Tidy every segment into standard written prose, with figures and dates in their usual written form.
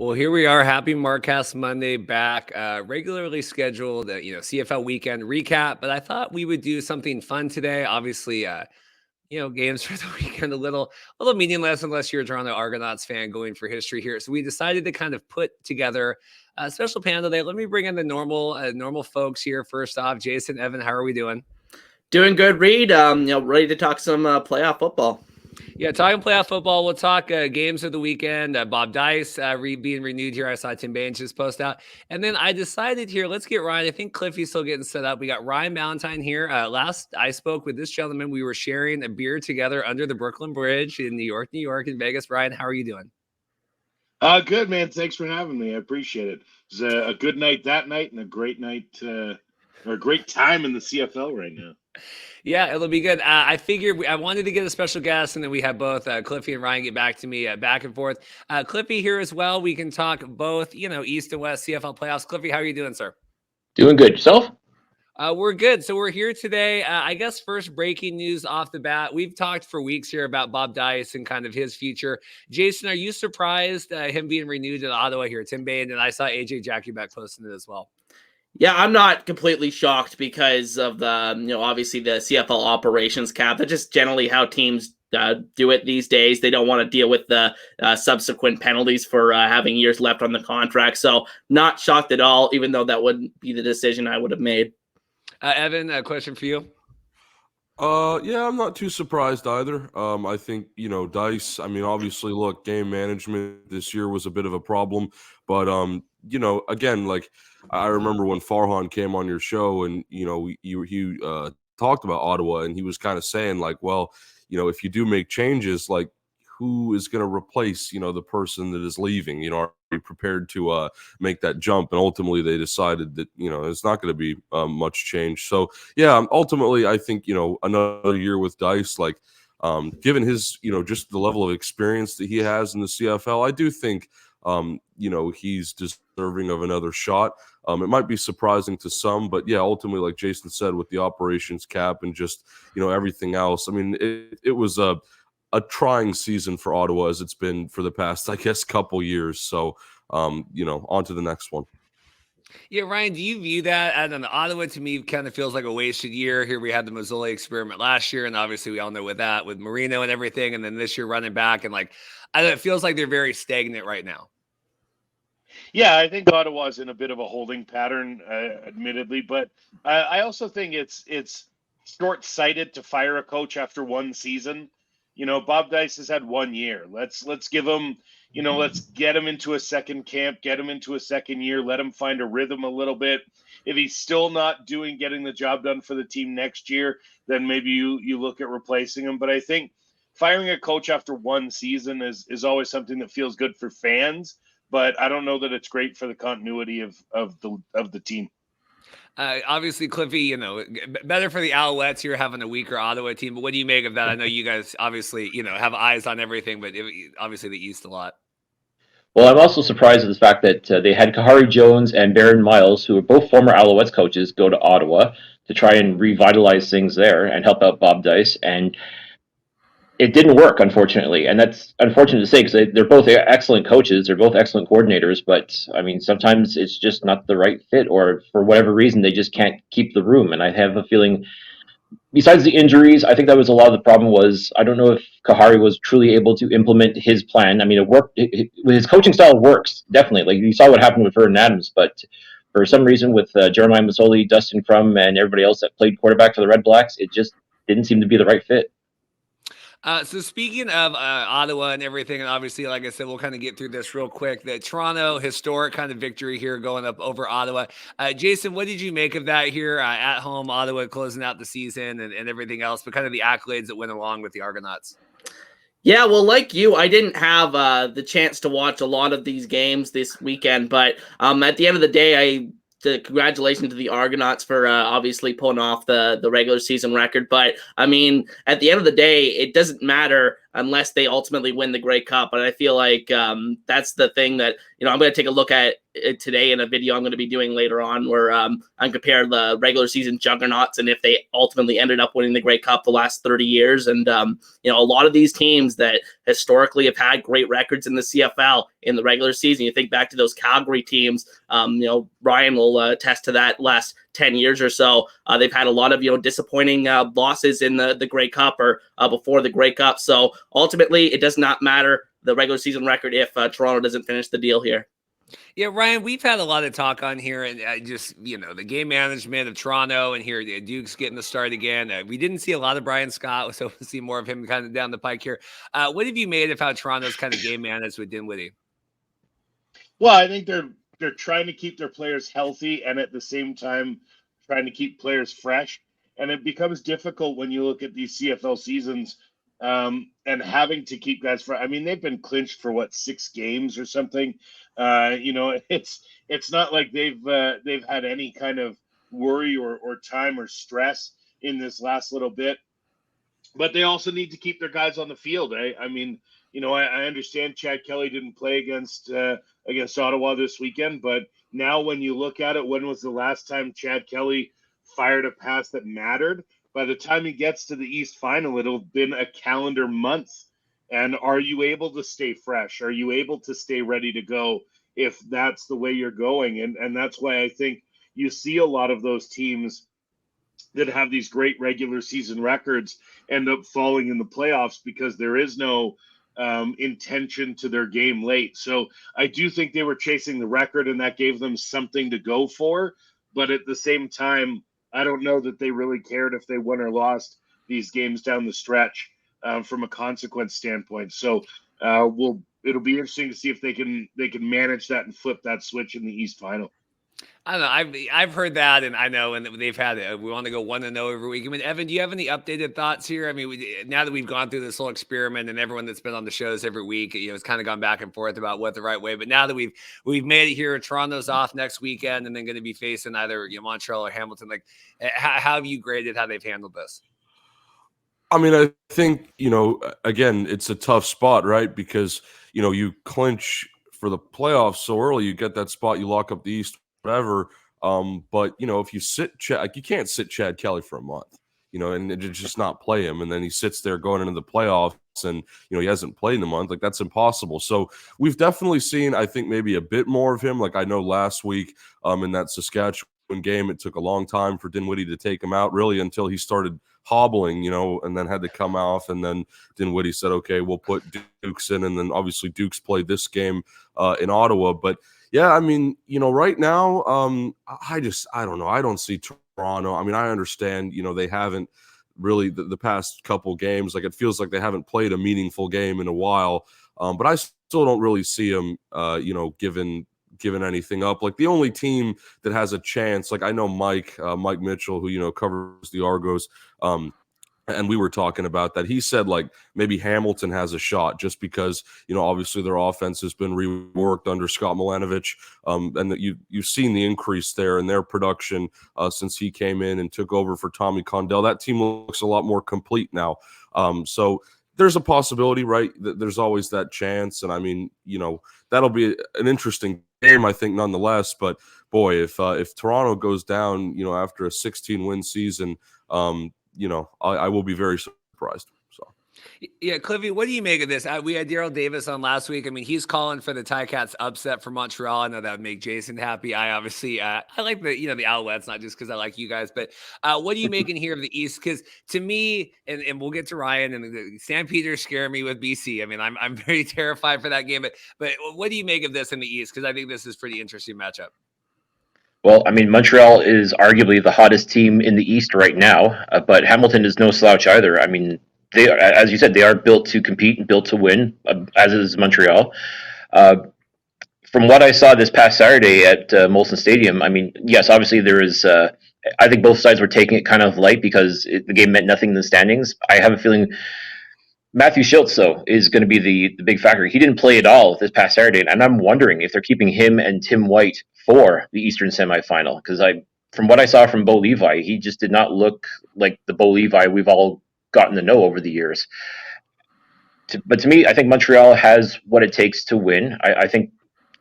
Well, here we are. Happy Markcast Monday back. Regularly scheduled, CFL weekend recap. But I thought we would do something fun today. Obviously, games for the weekend a little meaningless unless you're a Toronto Argonauts fan going for history here. So we decided to kind of put together a special panel today. Let me bring in the normal folks here. First off, Jason, Evan, how are we doing? Doing good, Reid. Ready to talk some playoff football. Yeah, talking playoff football. We'll talk games of the weekend. Bob Dice being renewed here. I saw Tim Baines just post out. And then I decided here, let's get Ryan. I think Cliffy's still getting set up. We got Ryan Ballantine here. Last I spoke with this gentleman, we were sharing a beer together under the Brooklyn Bridge in New York, and Vegas. Ryan, how are you doing? Good, man. Thanks for having me. I appreciate it. It was a good night that night and a great night or a great time in the CFL right now. Yeah, it'll be good. I figured I wanted to get a special guest, and then we have both Cliffy and Ryan get back to me back and forth. Cliffy here as well. We can talk both, East and West CFL playoffs. Cliffy, how are you doing, sir? Doing good. Yourself? We're good. So we're here today. I guess first breaking news off the bat. We've talked for weeks here about Bob Dice and kind of his future. Jason, are you surprised him being renewed in Ottawa here? Tim Bain, and I saw AJ Jackie-Beck posting it as well. Yeah, I'm not completely shocked because of the, obviously the CFL operations cap. That's just generally how teams do it these days. They don't want to deal with the subsequent penalties for having years left on the contract. So not shocked at all, even though that wouldn't be the decision I would have made. Evan, a question for you. Yeah, I'm not too surprised either. I think, Dice, obviously, look, game management this year was a bit of a problem. But, again, I remember when Farhan came on your show and, he talked about Ottawa and he was kind of saying, if you do make changes, who is going to replace, the person that is leaving? Are you prepared to make that jump? And ultimately, they decided that, it's not going to be much change. So, yeah, ultimately, I think, another year with Dice, given his, just the level of experience that he has in the CFL, I do think, he's deserving of another shot. It might be surprising to some, but yeah, ultimately, like Jason said, with the operations cap and just, everything else, it was a trying season for Ottawa as it's been for the past, I guess, couple years. So, on to the next one. Yeah, Ryan, do you view that? I don't know. Ottawa, to me, kind of feels like a wasted year. Here we had the Mazzoli experiment last year, and obviously we all know with that, with Marino and everything, and then this year running back, and it feels like they're very stagnant right now. Yeah, I think Ottawa's in a bit of a holding pattern, admittedly, but I also think it's short-sighted to fire a coach after one season. Bob Dice has had 1 year. Let's give him, let's get him into a second camp, get him into a second year, let him find a rhythm a little bit. If he's still not getting the job done for the team next year, then maybe you look at replacing him. But I think firing a coach after one season is always something that feels good for fans, but I don't know that it's great for the continuity of the team. Obviously, Cliffy, better for the Alouettes here having a weaker Ottawa team. But what do you make of that? I know you guys obviously, have eyes on everything, but obviously the East a lot. Well, I'm also surprised at the fact that they had Kahari Jones and Baron Miles, who are both former Alouettes coaches, go to Ottawa to try and revitalize things there and help out Bob Dice. And it didn't work, unfortunately. And that's unfortunate to say because they're both excellent coaches. They're both excellent coordinators. But, sometimes it's just not the right fit, or for whatever reason, they just can't keep the room. And I have a feeling, besides the injuries, I think that was a lot of the problem was, I don't know if Kahari was truly able to implement his plan. It worked. His coaching style works, definitely. You saw what happened with Vernon Adams. But for some reason, with Jeremiah Masoli, Dustin Crum, and everybody else that played quarterback for the Red Blacks, it just didn't seem to be the right fit. So speaking of Ottawa and everything, and obviously, like I said, we'll kind of get through this real quick. The Toronto historic kind of victory here going up over Ottawa. Jason, what did you make of that here at home, Ottawa closing out the season and everything else, but kind of the accolades that went along with the Argonauts? Yeah, well, like you, I didn't have the chance to watch a lot of these games this weekend, but at the end of the day, congratulations to the Argonauts for obviously pulling off the regular season record. But at the end of the day, it doesn't matter unless they ultimately win the Grey Cup. And I feel like that's the thing that, I'm going to take a look at it today in a video I'm going to be doing later on, where I'm comparing the regular season juggernauts and if they ultimately ended up winning the Grey Cup the last 30 years. And, a lot of these teams that historically have had great records in the CFL in the regular season, you think back to those Calgary teams, Ryan will attest to that last 10 years or so. They've had a lot of, disappointing losses in the Grey Cup or before the Grey Cup. So ultimately, it does not matter the regular season record if Toronto doesn't finish the deal here. Yeah, Ryan, we've had a lot of talk on here, and just, the game management of Toronto, and here Duke's getting the start again. We didn't see a lot of Brian Scott, so we'll see more of him kind of down the pike here. What have you made of how Toronto's kind of game managed with Dinwiddie? Well, I think they're trying to keep their players healthy and at the same time trying to keep players fresh. And it becomes difficult when you look at these CFL seasons and having to keep guys fresh. I mean, they've been clinched for 6 games or something. It's not like they've had any kind of worry or time or stress in this last little bit. But they also need to keep their guys on the field. I mean, I understand Chad Kelly didn't play against Ottawa this weekend, but now when you look at it, when was the last time Chad Kelly fired a pass that mattered? By the time he gets to the East Final, it'll have been a calendar month. And are you able to stay fresh? Are you able to stay ready to go if that's the way you're going? And that's why I think you see a lot of those teams that have these great regular season records end up falling in the playoffs because there is no intention to their game late. So I do think they were chasing the record and that gave them something to go for. But at the same time, I don't know that they really cared if they won or lost these games down the stretch from a consequence standpoint. So it'll be interesting to see if they can manage that and flip that switch in the East Final. I don't know. I've heard that, and I know, and they've had it. We want to go 1-0 every week. I mean, Evan, do you have any updated thoughts here? I mean, now that we've gone through this whole experiment, and everyone that's been on the shows every week, it's kind of gone back and forth about what the right way. But now that we've made it here, Toronto's off next weekend, and then going to be facing either Montreal or Hamilton. Like, how have you graded how they've handled this? I mean, I think again, it's a tough spot, right? Because you clinch for the playoffs so early, you get that spot, you lock up the East, whatever. But if you sit you can't sit Chad Kelly for a month, and just not play him, and then he sits there going into the playoffs, and he hasn't played in a month. Like, that's impossible. So we've definitely seen, I think, maybe a bit more of him. Like, I know last week in that Saskatchewan game, it took a long time for Dinwiddie to take him out, really, until he started hobbling, and then had to come off, and then Dinwiddie said, okay, we'll put Dukes in, and then obviously Dukes played this game in Ottawa. But yeah, I mean, right now, I don't know. I don't see Toronto. I mean, I understand, they haven't really the past couple games, like, it feels like they haven't played a meaningful game in a while. But I still don't really see them, giving anything up. Like, the only team that has a chance, like, I know Mike Mitchell, who, covers the Argos, and we were talking about that. He said, like, maybe Hamilton has a shot just because, obviously their offense has been reworked under Scott Milanovich, and that you've seen the increase there in their production since he came in and took over for Tommy Condell. That team looks a lot more complete now. So there's a possibility, right? There's always that chance. And I mean, that'll be an interesting game, I think, nonetheless. But boy, if Toronto goes down, after a 16-win season, I will be very surprised. So, yeah, Cliffy, what do you make of this? We had Daryl Davis on last week. I mean, he's calling for the Ticats upset for Montreal. I know that would make Jason happy. I obviously, I like the Alouettes, not just because I like you guys, but what are you making here of the East? Because to me, and we'll get to Ryan, and the Stampeders scare me with BC. I mean, I'm very terrified for that game. But what do you make of this in the East? Because I think this is a pretty interesting matchup. Well, I mean, Montreal is arguably the hottest team in the East right now, but Hamilton is no slouch either. I mean, they, as you said, they are built to compete and built to win, as is Montreal. From what I saw this past Saturday at Molson Stadium, I mean, yes, obviously there is. I think both sides were taking it kind of light because the game meant nothing in the standings. I have a feeling Matthew Schultz, though, is going to be the big factor. He didn't play at all this past Saturday, and I'm wondering if they're keeping him and Tim White for the Eastern semifinal, because from what I saw from Bo Levi, he just did not look like the Bo Levi we've all gotten to know over the years. But to me, I think Montreal has what it takes to win. I think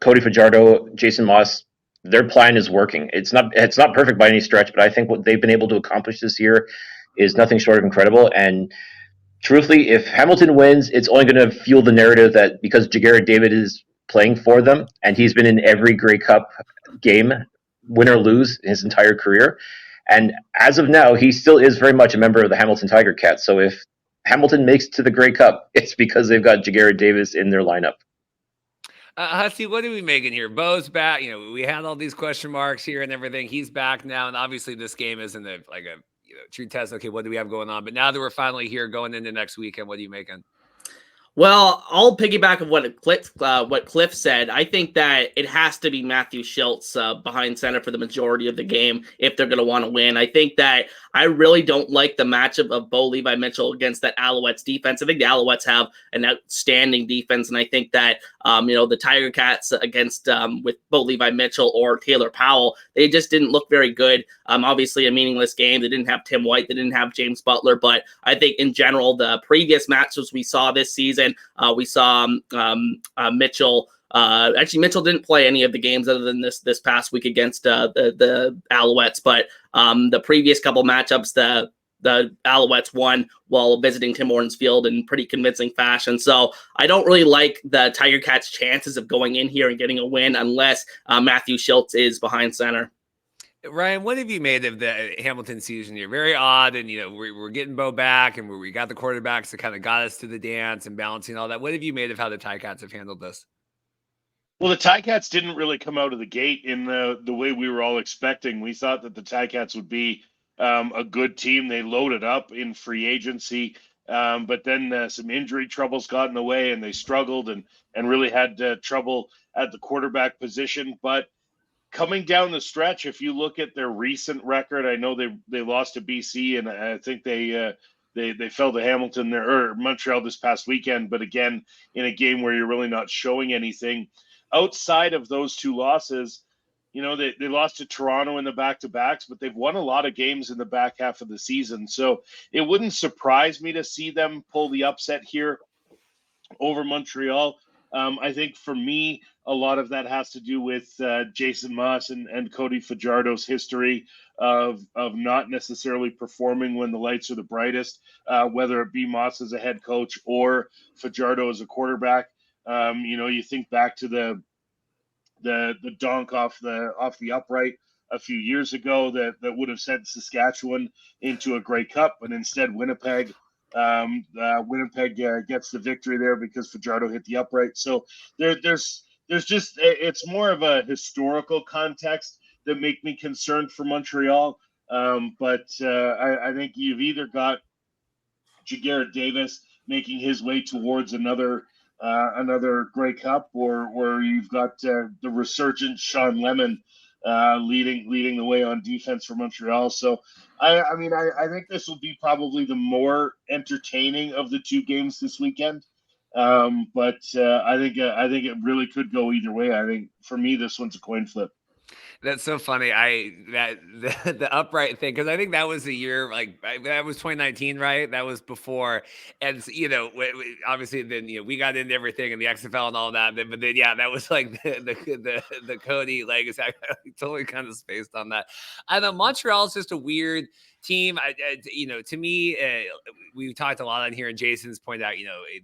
Cody Fajardo, Jason Moss, their plan is working. It's not perfect by any stretch, but I think what they've been able to accomplish this year is nothing short of incredible. And truthfully, if Hamilton wins, it's only going to fuel the narrative that because Jagarrett David is playing for them and he's been in every Grey Cup game, win or lose, his entire career. And as of now, he still is very much a member of the Hamilton Tiger Cats. So if Hamilton makes it to the Grey Cup, it's because they've got Jagarrett Davis in their lineup. Husky, what are we making here? Bo's back. We had all these question marks here and everything. He's back now, and obviously this game isn't a true test. Okay, what do we have going on? But now that we're finally here going into next weekend, what are you making? Well, I'll piggyback on what Cliff said. I think that it has to be Matthew Schultz behind center for the majority of the game if they're going to want to win. I think that I really don't like the matchup of Bo Levi Mitchell against that Alouettes defense. I think the Alouettes have an outstanding defense, and I think that the Tiger Cats against with Bo Levi Mitchell or Taylor Powell, they just didn't look very good. Obviously, a meaningless game. They didn't have Tim White. They didn't have James Butler. But I think in general, the previous matchups we saw this season, we saw Mitchell. Actually, Mitchell didn't play any of the games other than this past week against the Alouettes. But the previous couple matchups, the Alouettes won while visiting Tim Hortons Field in pretty convincing fashion. So I don't really like the Tiger Cats' chances of going in here and getting a win unless Matthew Schultz is behind center. Ryan, what have you made of the Hamilton season here? Very odd, and we're getting Bo back, and we got the quarterbacks that kind of got us to the dance and balancing all that. What have you made of how the Ticats have handled this? Well, the Ticats didn't really come out of the gate in the way we were all expecting. We thought that the Ticats would be a good team. They loaded up in free agency, but then some injury troubles got in the way, and they struggled and really had trouble at the quarterback position. But coming down the stretch, if you look at their recent record, I know they lost to BC, and I think they fell to Hamilton or Montreal this past weekend. But again, in a game where you're really not showing anything. Outside of those two losses, they lost to Toronto in the back-to-backs, but they've won a lot of games in the back half of the season. So it wouldn't surprise me to see them pull the upset here over Montreal. I think for me, a lot of that has to do with Jason Moss and Cody Fajardo's history of not necessarily performing when the lights are the brightest, whether it be Moss as a head coach or Fajardo as a quarterback. You think back to the donk off the upright a few years ago that would have sent Saskatchewan into a Grey Cup, but instead Winnipeg gets the victory there because Fajardo hit the upright. So there's just, it's more of a historical context that make me concerned for Montreal. But I think you've either got Jagarrett Davis making his way towards another Grey Cup, or you've got the resurgent Sean Lemon leading the way on defense for Montreal. So I think this will be probably the more entertaining of the two games this weekend. But I think it really could go either way. I think for me, this one's a coin flip. That's so funny. The upright thing, because I think that was the year, that was 2019, right? That was before, and obviously then we got into everything and the XFL and all that. But then that was like the Cody legacy. I totally kind of spaced on that. I know Montreal is just a weird team. To me, we talked a lot on here, and Jason's pointed out,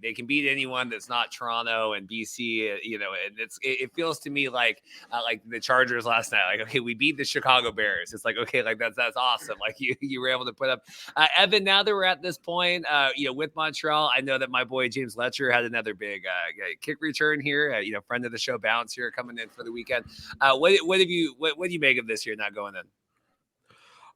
they can beat anyone that's not Toronto and BC, and it feels to me like the Chargers last night. Like, okay, we beat the Chicago Bears. It's like, okay, like that's awesome. Like you were able to put up. Evan, now that we're at this point, with Montreal, I know that my boy James Letcher had another big kick return here. Friend of the show, Bounce here coming in for the weekend. What do you make of this year not going in?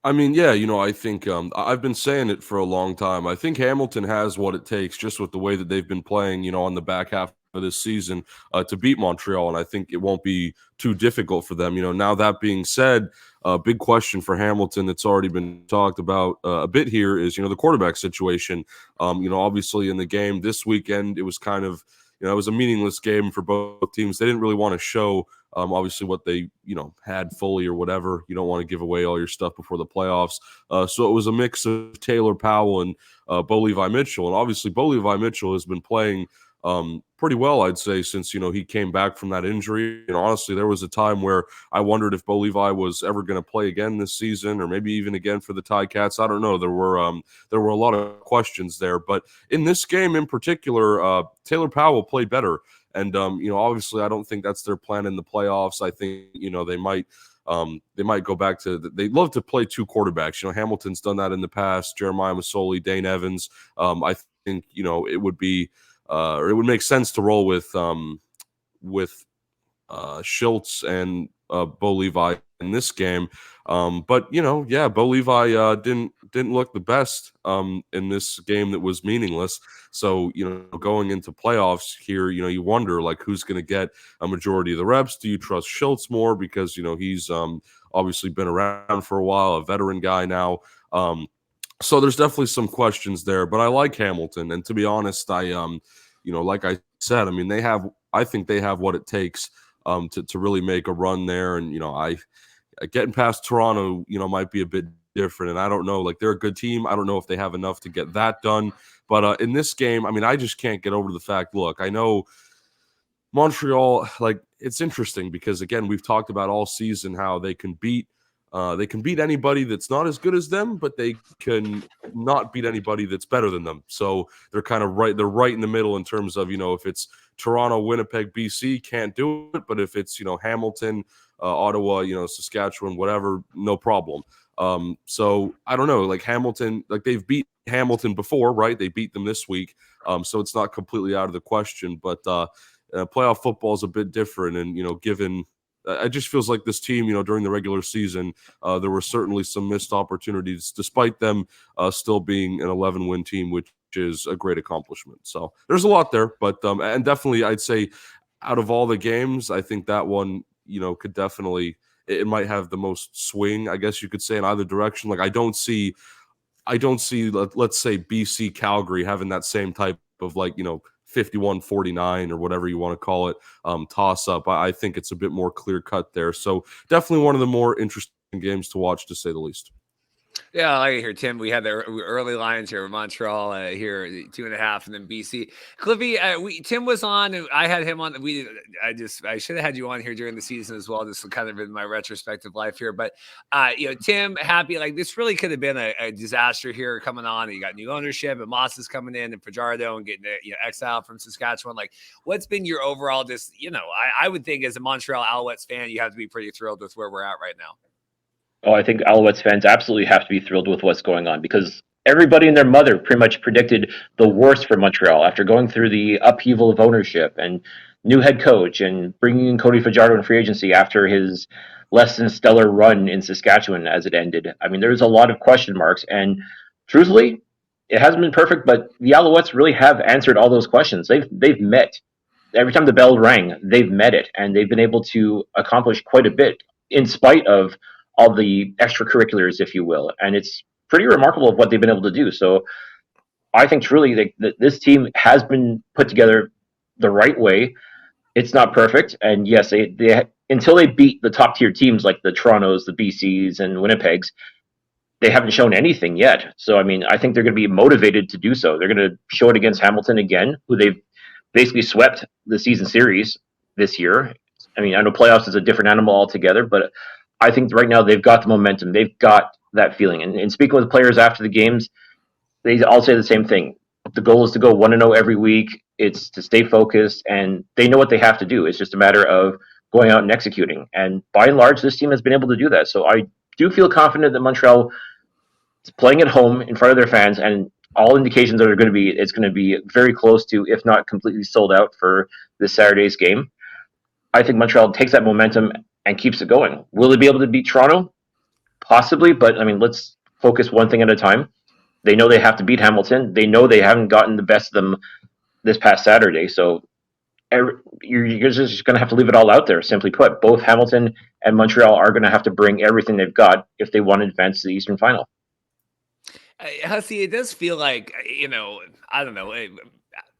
I mean, yeah, I think I've been saying it for a long time. I think Hamilton has what it takes just with the way that they've been playing, on the back half of this season to beat Montreal. And I think it won't be too difficult for them. Now that being said, a big question for Hamilton that's already been talked about a bit here is, the quarterback situation. Obviously in the game this weekend, it was kind of, it was a meaningless game for both teams. They didn't really want to show obviously what they had fully or whatever. You don't want to give away all your stuff before the playoffs. So it was a mix of Taylor Powell and Bo Levi Mitchell, and obviously Bo Levi Mitchell has been playing pretty well, I'd say, since he came back from that injury. Honestly, there was a time where I wondered if Bo Levi was ever going to play again this season, or maybe even again for the Ticats. I don't know. There were a lot of questions there, but in this game in particular, Taylor Powell played better. And obviously, I don't think that's their plan in the playoffs. I think they might go back to they love to play two quarterbacks. Hamilton's done that in the past. Jeremiah Masoli, Dane Evans. I think it would be. Or it would make sense to roll with Schultz and Bo Levi in this game. But Bo Levi didn't look the best in this game that was meaningless. So going into playoffs here, you wonder like who's going to get a majority of the reps. Do you trust Schultz more because he's obviously been around for a while, a veteran guy now. So there's definitely some questions there, but I like Hamilton, and to be honest, like I said, I mean, I think they have what it takes to really make a run there, and getting past Toronto, might be a bit different, and I don't know, like they're a good team. I don't know if they have enough to get that done, but in this game, I mean, I just can't get over the fact. Look, I know Montreal, like it's interesting because again, we've talked about all season how they can beat anybody that's not as good as them, but they can not beat anybody that's better than them. So they're kind of right. They're right in the middle in terms of, if it's Toronto, Winnipeg, BC, can't do it. But if it's, Hamilton, Ottawa, Saskatchewan, whatever, no problem. So I don't know, like Hamilton, like they've beat Hamilton before, right? They beat them this week. So it's not completely out of the question, but playoff football is a bit different. And, given it just feels like this team, during the regular season, there were certainly some missed opportunities, despite them still being an 11-win team, which is a great accomplishment. So there's a lot there, but and definitely I'd say out of all the games, I think that one, could definitely, it might have the most swing, I guess you could say, in either direction. Like I don't see, let's say BC Calgary having that same type of 51-49 or whatever you want to call it, toss up. I think it's a bit more clear cut there. So definitely one of the more interesting games to watch, to say the least. Yeah, I like it here, Tim. We had the early lines here. Montreal here, 2.5, and then BC. Cliffy, Tim was on, and I had him on. I should have had you on here during the season as well, just kind of in my retrospective life here. But Tim, happy, like this really could have been a disaster here coming on. And you got new ownership, and Moss is coming in, and Fajardo, and getting exiled from Saskatchewan. Like, what's been your overall? Just I would think as a Montreal Alouettes fan, you have to be pretty thrilled with where we're at right now. Oh, I think Alouettes fans absolutely have to be thrilled with what's going on because everybody and their mother pretty much predicted the worst for Montreal after going through the upheaval of ownership and new head coach and bringing in Cody Fajardo in free agency after his less than stellar run in Saskatchewan as it ended. I mean, there's a lot of question marks, and truthfully, it hasn't been perfect, but the Alouettes really have answered all those questions. They've met. Every time the bell rang, they've met it, and they've been able to accomplish quite a bit in spite of all the extracurriculars, if you will. And it's pretty remarkable of what they've been able to do. So I think truly that this team has been put together the right way. It's not perfect. And yes, they until they beat the top tier teams like the Torontos, the BCs, and Winnipegs, they haven't shown anything yet. So, I mean, I think they're going to be motivated to do so. They're going to show it against Hamilton again, who they've basically swept the season series this year. I mean, I know playoffs is a different animal altogether, but I think right now they've got the momentum. They've got that feeling. And speaking with the players after the games, they all say the same thing. The goal is to go 1-0 every week. It's to stay focused, and they know what they have to do. It's just a matter of going out and executing. And by and large, this team has been able to do that. So I do feel confident that Montreal is playing at home in front of their fans, and all indications are it's going to be very close to, if not completely sold out for this Saturday's game. I think Montreal takes that momentum and keeps it going. Will they be able to beat Toronto? Possibly, but I mean, let's focus one thing at a time. They know they have to beat Hamilton. They know they haven't gotten the best of them this past Saturday. So you're just going to have to leave it all out there. Simply put, both Hamilton and Montreal are going to have to bring everything they've got if they want to advance to the Eastern Final. Hussey, it does feel like, I don't know.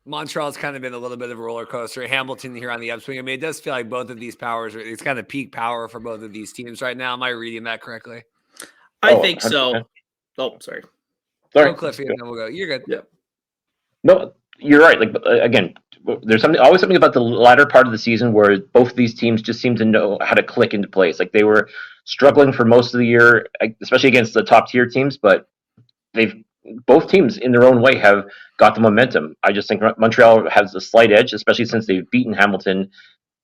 Montreal's kind of been a little bit of a roller coaster. Hamilton here on the upswing. I mean, it does feel like both of these powers it's kind of peak power for both of these teams right now. Am I reading that correctly? I think so. 100%. Oh, sorry. Sorry. Go, Cliffy, and then we'll go. You're good. Yeah. No, you're right. Like again, there's always something about the latter part of the season where both of these teams just seem to know how to click into place. Like they were struggling for most of the year, especially against the top tier teams, but both teams in their own way have got the momentum. I just think Montreal has a slight edge, especially since they've beaten Hamilton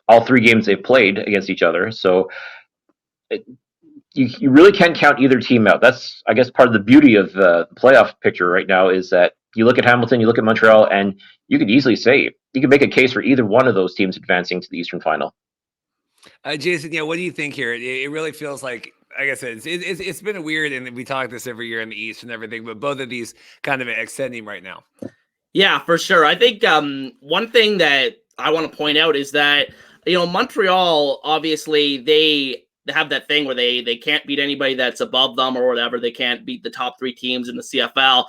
all 3 games they've played against each other. So you really can't count either team out. That's, I guess, part of the beauty of the playoff picture right now is that you look at Hamilton, you look at Montreal, and you could easily say you could make a case for either one of those teams advancing to the Eastern Final. Jason, what do you think here? It really feels like I said, it's been a weird, and we talk this every year in the East and everything, but both of these kind of extending right now. Yeah, for sure. I think one thing that I want to point out is that, Montreal, obviously, they have that thing where they can't beat anybody that's above them or whatever. They can't beat the top 3 teams in the CFL.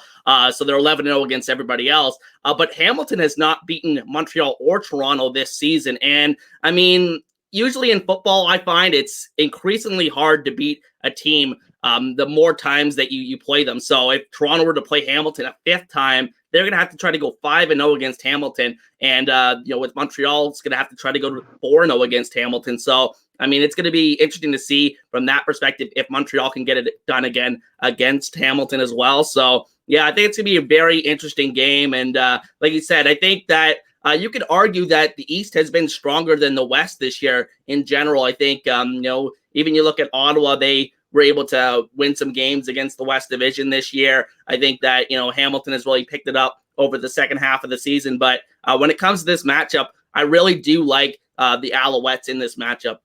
So they're 11-0 against everybody else. But Hamilton has not beaten Montreal or Toronto this season. And, I mean, usually in football, I find it's increasingly hard to beat a team the more times that you play them. So if Toronto were to play Hamilton a 5th time, they're going to have to try to go 5-0 against Hamilton. And, with Montreal, it's going to have to try to go to 4-0 against Hamilton. So, I mean, it's going to be interesting to see from that perspective if Montreal can get it done again against Hamilton as well. So, yeah, I think it's going to be a very interesting game. And like you said, I think that you could argue that the East has been stronger than the West this year in general. I think, even you look at Ottawa, they were able to win some games against the West Division this year. I think that, Hamilton has really picked it up over the second half of the season. But when it comes to this matchup, I really do like the Alouettes in this matchup.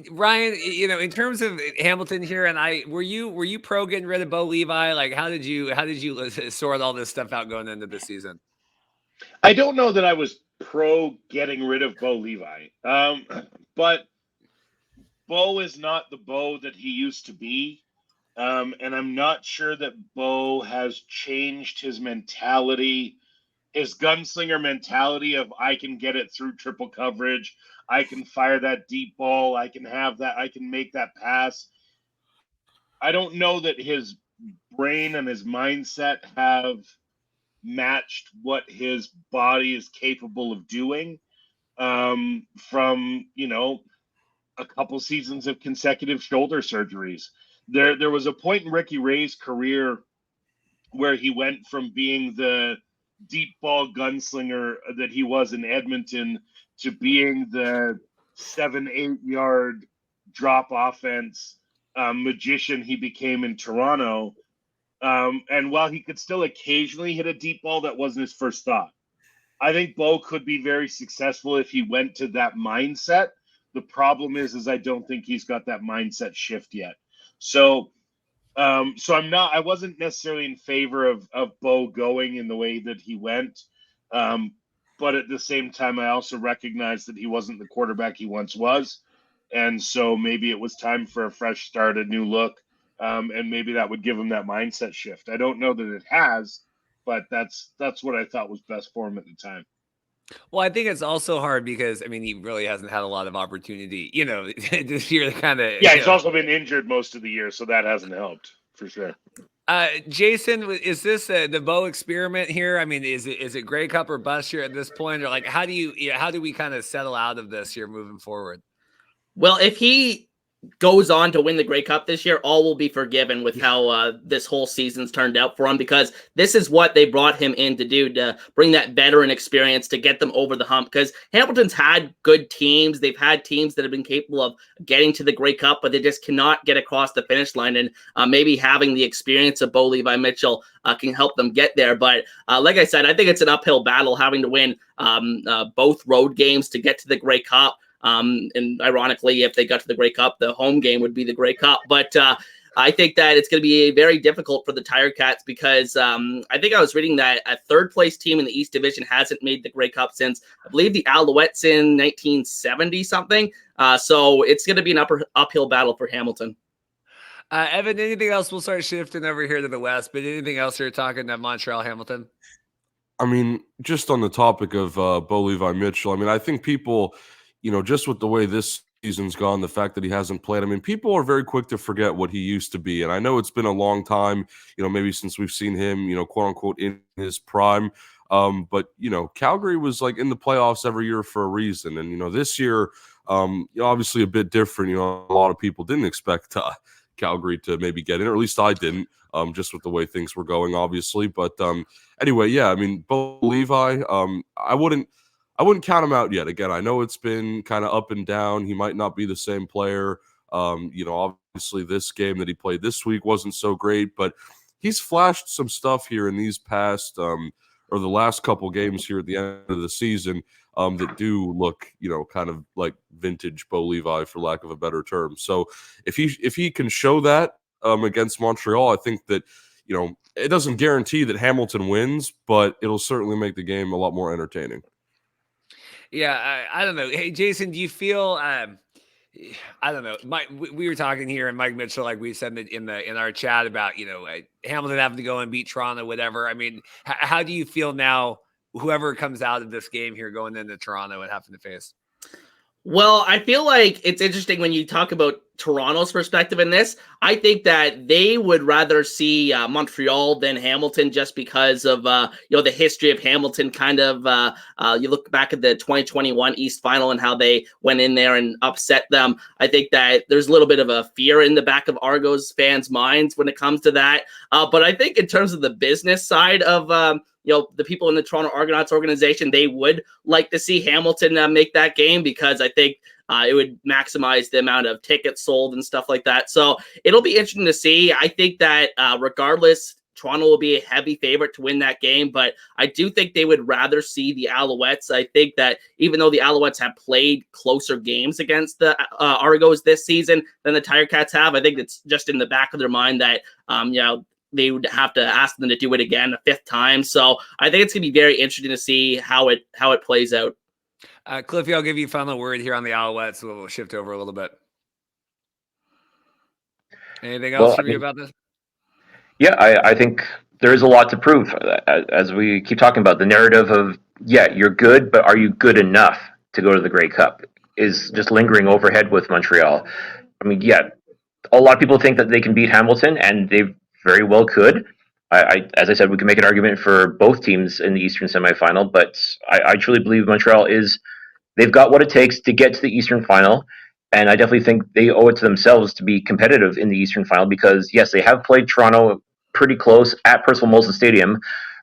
Ryan, in terms of Hamilton here, and were you pro getting rid of Bo Levi? Like, how did you sort all this stuff out going into the season? I don't know that I was pro getting rid of Bo Levi, but Bo is not the Bo that he used to be, and I'm not sure that Bo has changed his mentality, his gunslinger mentality of I can get it through triple coverage. I can fire that deep ball. I can make that pass. I don't know that his brain and his mindset have matched what his body is capable of doing from, a couple seasons of consecutive shoulder surgeries. There was a point in Ricky Ray's career where he went from being the deep ball gunslinger that he was in Edmonton to being the 7-8 yard drop offense magician he became in Toronto. And while he could still occasionally hit a deep ball, that wasn't his first thought. I think Bo could be very successful if he went to that mindset. The problem is I don't think he's got that mindset shift yet. So I wasn't necessarily in favor of Bo going in the way that he went. But at the same time, I also recognize that he wasn't the quarterback he once was. And so maybe it was time for a fresh start, a new look. And maybe that would give him that mindset shift. I don't know that it has, but that's what I thought was best for him at the time. Well, I think it's also hard because, he really hasn't had a lot of opportunity, this year kind of. Yeah, he's also been injured most of the year, so that hasn't helped for sure. Jason, is this the Bo experiment here? Is it Grey Cup or bust here at this point? Or like, how do we kind of settle out of this here moving forward? Well, if he goes on to win the Grey Cup this year, all will be forgiven with how this whole season's turned out for him, because this is what they brought him in to do, to bring that veteran experience to get them over the hump. Because Hamilton's had good teams. They've had teams that have been capable of getting to the Grey Cup, but they just cannot get across the finish line. And maybe having the experience of Bo Levi Mitchell can help them get there. But like I said, I think it's an uphill battle having to win both road games to get to the Grey Cup. And ironically, if they got to the Grey Cup, the home game would be the Grey Cup. But I think that it's going to be very difficult for the Tiger Cats because I think I was reading that a third place team in the East Division hasn't made the Grey Cup since, I believe, the Alouettes in 1970 something. So it's going to be an uphill battle for Hamilton. Evan, anything else? We'll start shifting over here to the West, but anything else you're talking to Montreal, Hamilton? I mean, just on the topic of Bo Levi Mitchell, I mean, I think people, just with the way this season's gone, the fact that he hasn't played, I mean, people are very quick to forget what he used to be. And I know it's been a long time, maybe since we've seen him, quote unquote, in his prime. But, Calgary was like in the playoffs every year for a reason. And, this year, obviously a bit different. A lot of people didn't expect Calgary to maybe get in, or at least I didn't, just with the way things were going, obviously. But anyway, yeah, I mean, Bo Levi, I wouldn't count him out yet. Again, I know it's been kind of up and down. He might not be the same player. Obviously this game that he played this week wasn't so great, but he's flashed some stuff here in these past or the last couple games here at the end of the season that do look, kind of like vintage Bo Levi, for lack of a better term. So if he can show that against Montreal, I think that, it doesn't guarantee that Hamilton wins, but it'll certainly make the game a lot more entertaining. Yeah, I don't know. Hey, Jason, do you feel? I don't know. We were talking here, and Mike Mitchell, like we said in our chat about Hamilton having to go and beat Toronto, whatever. I mean, how do you feel now? Whoever comes out of this game here going into Toronto and having to face. Well, I feel like it's interesting when you talk about Toronto's perspective in this. I think that they would rather see Montreal than Hamilton, just because of the history of Hamilton. Kind of you look back at the 2021 East Final and how they went in there and upset them. I think that there's a little bit of a fear in the back of Argos fans' minds when it comes to that. But I think in terms of the business side of the people in the Toronto Argonauts organization, they would like to see Hamilton make that game, because I think it would maximize the amount of tickets sold and stuff like that. So it'll be interesting to see. I think that regardless, Toronto will be a heavy favorite to win that game, but I do think they would rather see the Alouettes. I think that even though the Alouettes have played closer games against the Argos this season than the Tiger Cats have, I think it's just in the back of their mind that, they would have to ask them to do it again a fifth time. So I think it's going to be very interesting to see how it plays out. Cliffy, I'll give you a final word here on the Alouettes. So we'll shift over a little bit. Anything else from you about this? Yeah, I think there is a lot to prove. As we keep talking about, the narrative of, you're good, but are you good enough to go to the Grey Cup is just lingering overhead with Montreal. I mean, a lot of people think that they can beat Hamilton, and they very well could. As I said, we can make an argument for both teams in the Eastern semifinal, but I truly believe Montreal they've got what it takes to get to the Eastern final, and I definitely think they owe it to themselves to be competitive in the Eastern final, because, yes, they have played Toronto pretty close at Percival Molson Stadium.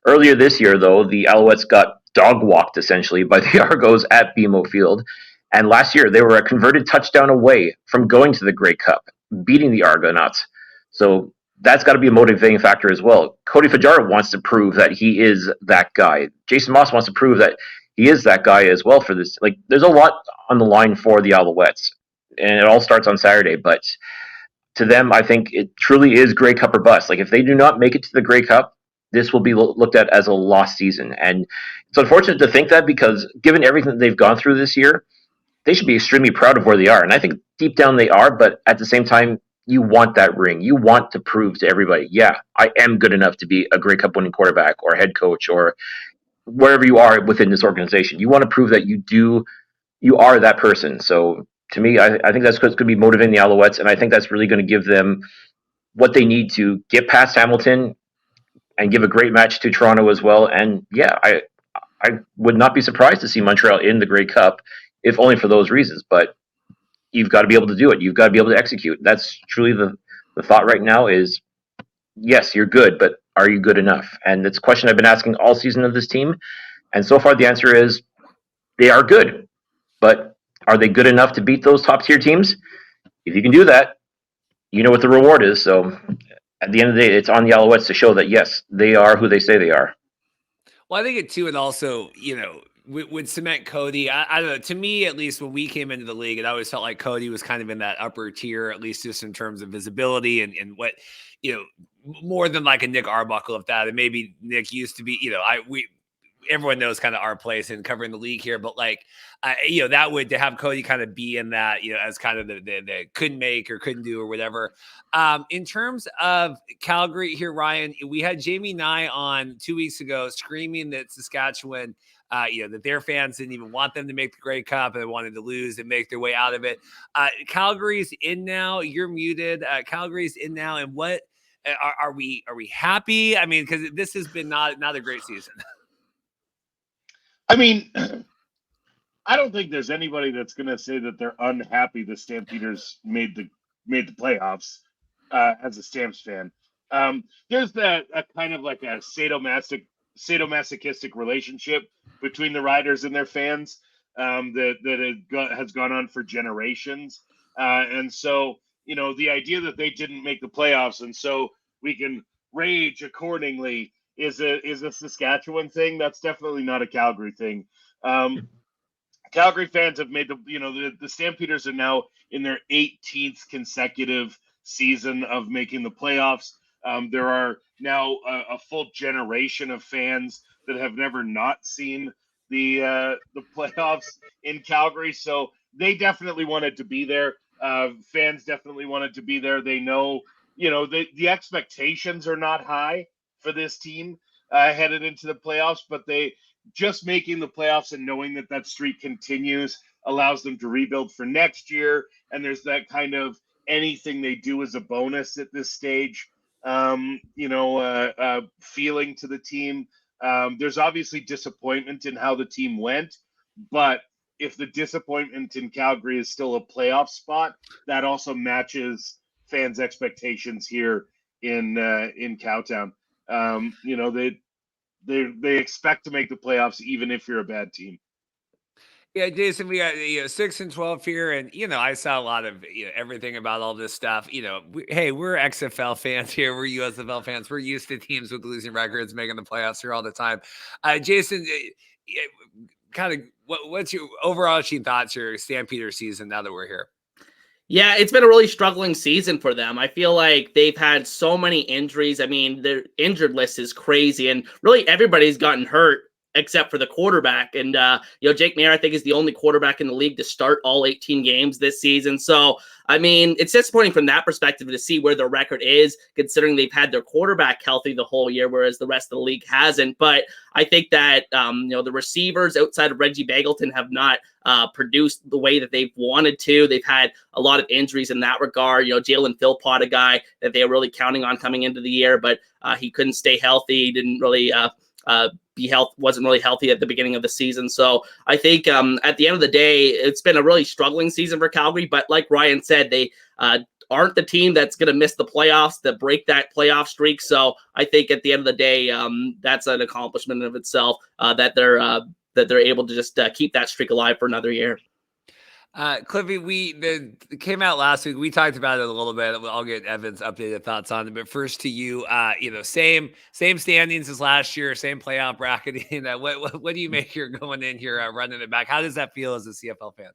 Earlier this year, though, the Alouettes got dog-walked, essentially, by the Argos at BMO Field, and last year they were a converted touchdown away from going to the Grey Cup, beating the Argonauts. So that's got to be a motivating factor as well. Cody Fajardo wants to prove that he is that guy. Jason Moss wants to prove that he is that guy as well for this. Like, there's a lot on the line for the Alouettes, and it all starts on Saturday. But to them, I think it truly is Grey Cup or bust. Like, if they do not make it to the Grey Cup, this will be looked at as a lost season. And it's unfortunate to think that, because given everything that they've gone through this year, they should be extremely proud of where they are. And I think deep down they are, but at the same time, you want that ring. You want to prove to everybody, I am good enough to be a Grey Cup winning quarterback or head coach or wherever you are within this organization. You want to prove that you are that person. So to me, I think that's going to be motivating the Alouettes, and I think that's really going to give them what they need to get past Hamilton and give a great match to Toronto as well. And I would not be surprised to see Montreal in the Grey Cup, if only for those reasons. But you've got to be able to do it. You've got to be able to execute. That's truly the thought right now is, yes, you're good, but are you good enough? And it's a question I've been asking all season of this team. And so far the answer is they are good, but are they good enough to beat those top tier teams? If you can do that, you know what the reward is. So at the end of the day, it's on the Alouettes to show that, yes, they are who they say they are. Well, I think it too, and also, would cement Cody. I don't know. To me, at least, when we came into the league, it always felt like Cody was kind of in that upper tier, at least just in terms of visibility and what, more than like a Nick Arbuckle of that. And maybe Nick used to be, everyone knows kind of our place in covering the league here, but like, that would to have Cody kind of be in that, as kind of the couldn't make or couldn't do or whatever. In terms of Calgary here, Ryan, we had Jamie Nye on 2 weeks ago screaming that Saskatchewan, that their fans didn't even want them to make the Grey Cup and they wanted to lose and make their way out of it. Calgary's in now. You're muted. Calgary's in now. And what are we happy? I mean, because this has been not a great season. I mean, I don't think there's anybody that's going to say that they're unhappy the Stampeders made the playoffs as a Stamps fan. There's a kind of like a sadomasochistic relationship between the riders and their fans that has gone on for generations. And so, the idea that they didn't make the playoffs and so we can rage accordingly is a Saskatchewan thing. That's definitely not a Calgary thing. Calgary fans have made the Stampeders are now in their 18th consecutive season of making the playoffs. There are now a full generation of fans that have never not seen the playoffs in Calgary. So they definitely wanted to be there. Fans definitely wanted to be there. They know, the expectations are not high for this team headed into the playoffs, but they just making the playoffs and knowing that streak continues allows them to rebuild for next year. And there's that kind of anything they do as a bonus at this stage, feeling to the team. There's obviously disappointment in how the team went, but if the disappointment in Calgary is still a playoff spot, that also matches fans' expectations here in Cowtown. They expect to make the playoffs even if you're a bad team. Yeah, Jason, we got 6-12 here, and I saw a lot of everything about all this stuff. We're XFL fans here, we're USFL fans, we're used to teams with losing records making the playoffs here all the time. Jason, kind of what's your overarching thoughts your Stampeder season now that we're here? Yeah, it's been a really struggling season for them. I feel like they've had so many injuries. I mean, their injured list is crazy, and really everybody's gotten hurt except for the quarterback. And, Jake Maier, I think, is the only quarterback in the league to start all 18 games this season. So, I mean, it's disappointing from that perspective to see where their record is, considering they've had their quarterback healthy the whole year, whereas the rest of the league hasn't. But I think that, the receivers outside of Reggie Bagleton have not produced the way that they've wanted to. They've had a lot of injuries in that regard. Jalen Philpott, a guy that they were really counting on coming into the year, but he couldn't stay healthy. He didn't really wasn't really healthy at the beginning of the season. So I think at the end of the day, it's been a really struggling season for Calgary. But like Ryan said, they aren't the team that's going to miss the playoffs, that break that playoff streak. So I think at the end of the day, that's an accomplishment of itself that they're able to just keep that streak alive for another year. Cliffy, it came out last week. We talked about it a little bit. I'll get Evan's updated thoughts on it. But first to you, same standings as last year, same playoff bracketing. What do you make here going in here, running it back? How does that feel as a CFL fan?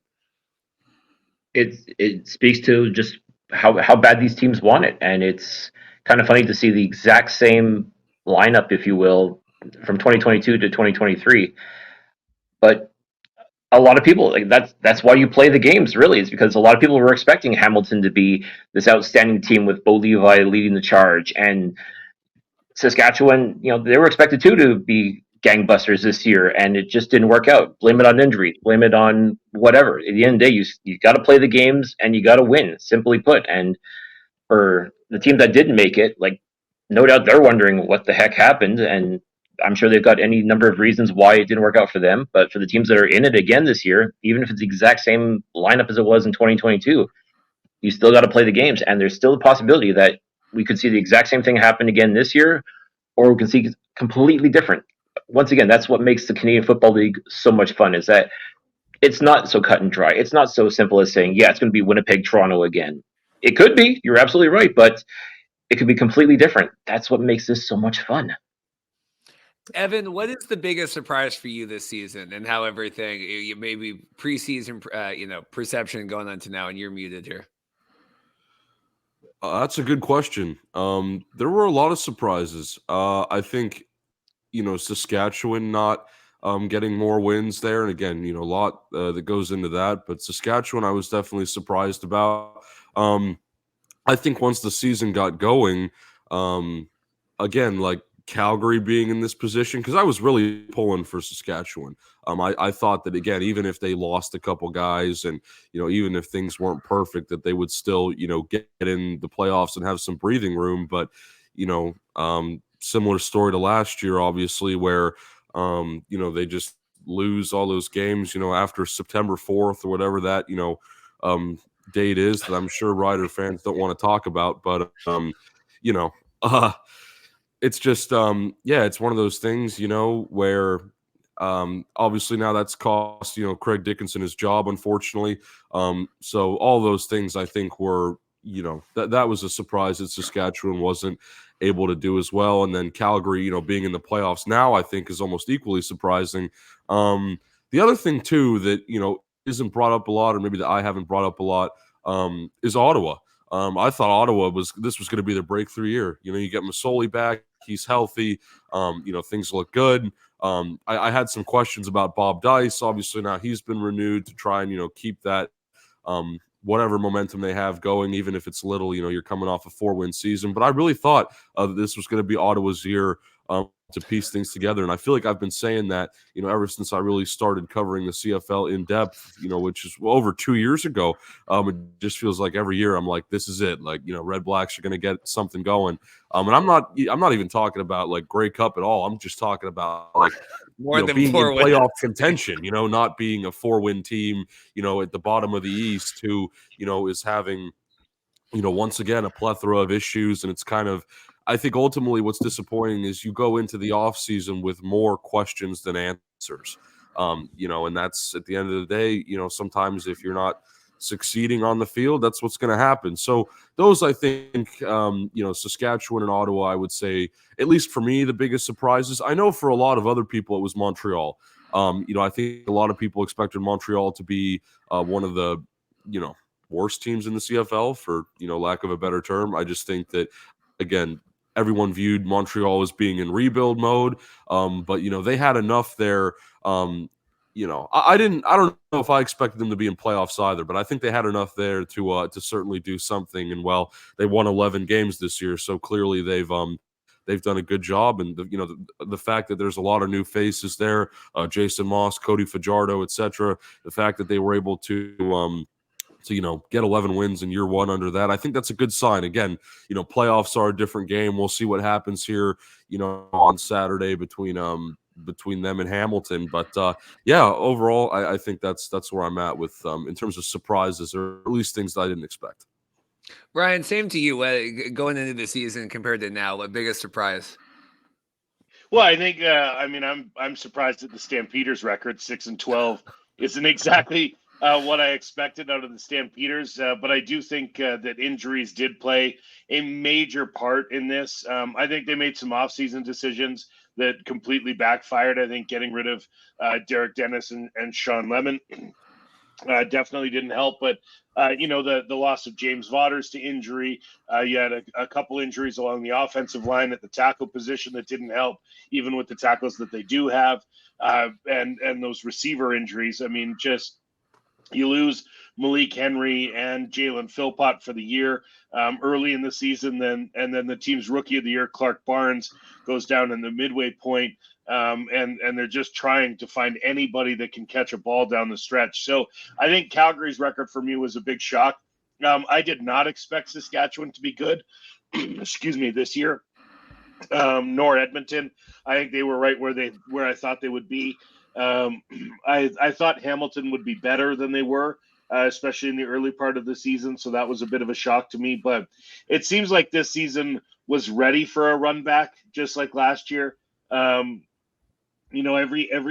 It speaks to just how bad these teams want it, and it's kind of funny to see the exact same lineup, if you will, from 2022 to 2023. But a lot of people, that's why you play the games, really, is because a lot of people were expecting Hamilton to be this outstanding team with Bo Levi leading the charge, and Saskatchewan, they were expected to be gangbusters this year, and it just didn't work out. Blame it on injury, blame it on whatever. At the end of the day, you got to play the games and you got to win, simply put. And for the teams that didn't make it, no doubt they're wondering what the heck happened, and I'm sure they've got any number of reasons why it didn't work out for them. But for the teams that are in it again this year, even if it's the exact same lineup as it was in 2022, you still got to play the games. And there's still a possibility that we could see the exact same thing happen again this year, or we can see completely different. Once again, that's what makes the Canadian Football League so much fun, is that it's not so cut and dry. It's not so simple as saying, it's going to be Winnipeg, Toronto again. It could be. You're absolutely right. But it could be completely different. That's what makes this so much fun. Evan, what is the biggest surprise for you this season, and how everything, maybe preseason, perception going on to now, and you're muted here? That's a good question. There were a lot of surprises. I think, Saskatchewan not getting more wins there. And again, a lot that goes into that. But Saskatchewan, I was definitely surprised about. I think once the season got going, again, like Calgary being in this position, because I was really pulling for Saskatchewan. I thought that, again, even if they lost a couple guys and, even if things weren't perfect, that they would still, get in the playoffs and have some breathing room. But, similar story to last year, obviously, where, they just lose all those games, after September 4th or whatever that, date is that I'm sure Rider fans don't want to talk about. But, it's just it's one of those things, where obviously now that's cost Craig Dickinson his job, unfortunately. So all those things I think were that was a surprise that Saskatchewan wasn't able to do as well. And then Calgary being in the playoffs now, I think, is almost equally surprising. The other thing too that isn't brought up a lot, or maybe that I haven't brought up a lot, is Ottawa. I thought Ottawa was going to be their breakthrough year. You get Masoli back. He's healthy. Things look good. I had some questions about Bob Dice. Obviously now he's been renewed to try and, keep that whatever momentum they have going, even if it's little, you're coming off a 4-win season. But I really thought this was going to be Ottawa's year to piece things together. And I feel like I've been saying that, ever since I really started covering the CFL in depth, which is over 2 years ago. It just feels like every year I'm like, this is it. Like, Red Blacks are going to get something going. And I'm not even talking about like Grey Cup at all. I'm just talking about like more than being in 4 wins. playoff contention, not being a 4-win team, at the bottom of the East who, is having, once again, a plethora of issues. And it's kind of, I think ultimately what's disappointing is you go into the offseason with more questions than answers. And that's at the end of the day, sometimes if you're not succeeding on the field, that's what's going to happen. So those, I think, Saskatchewan and Ottawa, I would say, at least for me, the biggest surprises. I know for a lot of other people, it was Montreal. I think a lot of people expected Montreal to be one of the, worst teams in the CFL, for, lack of a better term. I just think that, again, everyone viewed Montreal as being in rebuild mode. But, they had enough there. I don't know if I expected them to be in playoffs either, but I think they had enough there to certainly do something. And they won 11 games this year. So clearly they've done a good job. And the fact that there's a lot of new faces there, Jason Moss, Cody Fajardo, etc. The fact that they were able to get 11 wins in year one under that, I think that's a good sign. Again, playoffs are a different game. We'll see what happens here, on Saturday between them and Hamilton. But overall, I think that's where I'm at with in terms of surprises, or at least things that I didn't expect. Ryan, same to you. Going into the season compared to now, what biggest surprise? Well, I think I'm surprised that the Stampeders record 6-12 isn't exactly what I expected out of the Stampeders, but I do think that injuries did play a major part in this. I think they made some offseason decisions that completely backfired. I think getting rid of Derek Dennis and Sean Lemon definitely didn't help. But, the loss of James Vaughters to injury, you had a couple injuries along the offensive line at the tackle position that didn't help, even with the tackles that they do have, and those receiver injuries. I mean, just you lose Malik Henry and Jalen Philpott for the year early in the season, and then the team's rookie of the year, Clark Barnes, goes down in the midway point, and they're just trying to find anybody that can catch a ball down the stretch. So I think Calgary's record for me was a big shock. I did not expect Saskatchewan to be good, excuse me, this year, nor Edmonton. I think they were right where I thought they would be. I thought Hamilton would be better than they were, especially in the early part of the season. So that was a bit of a shock to me. But it seems like this season was ready for a run back, just like last year. Every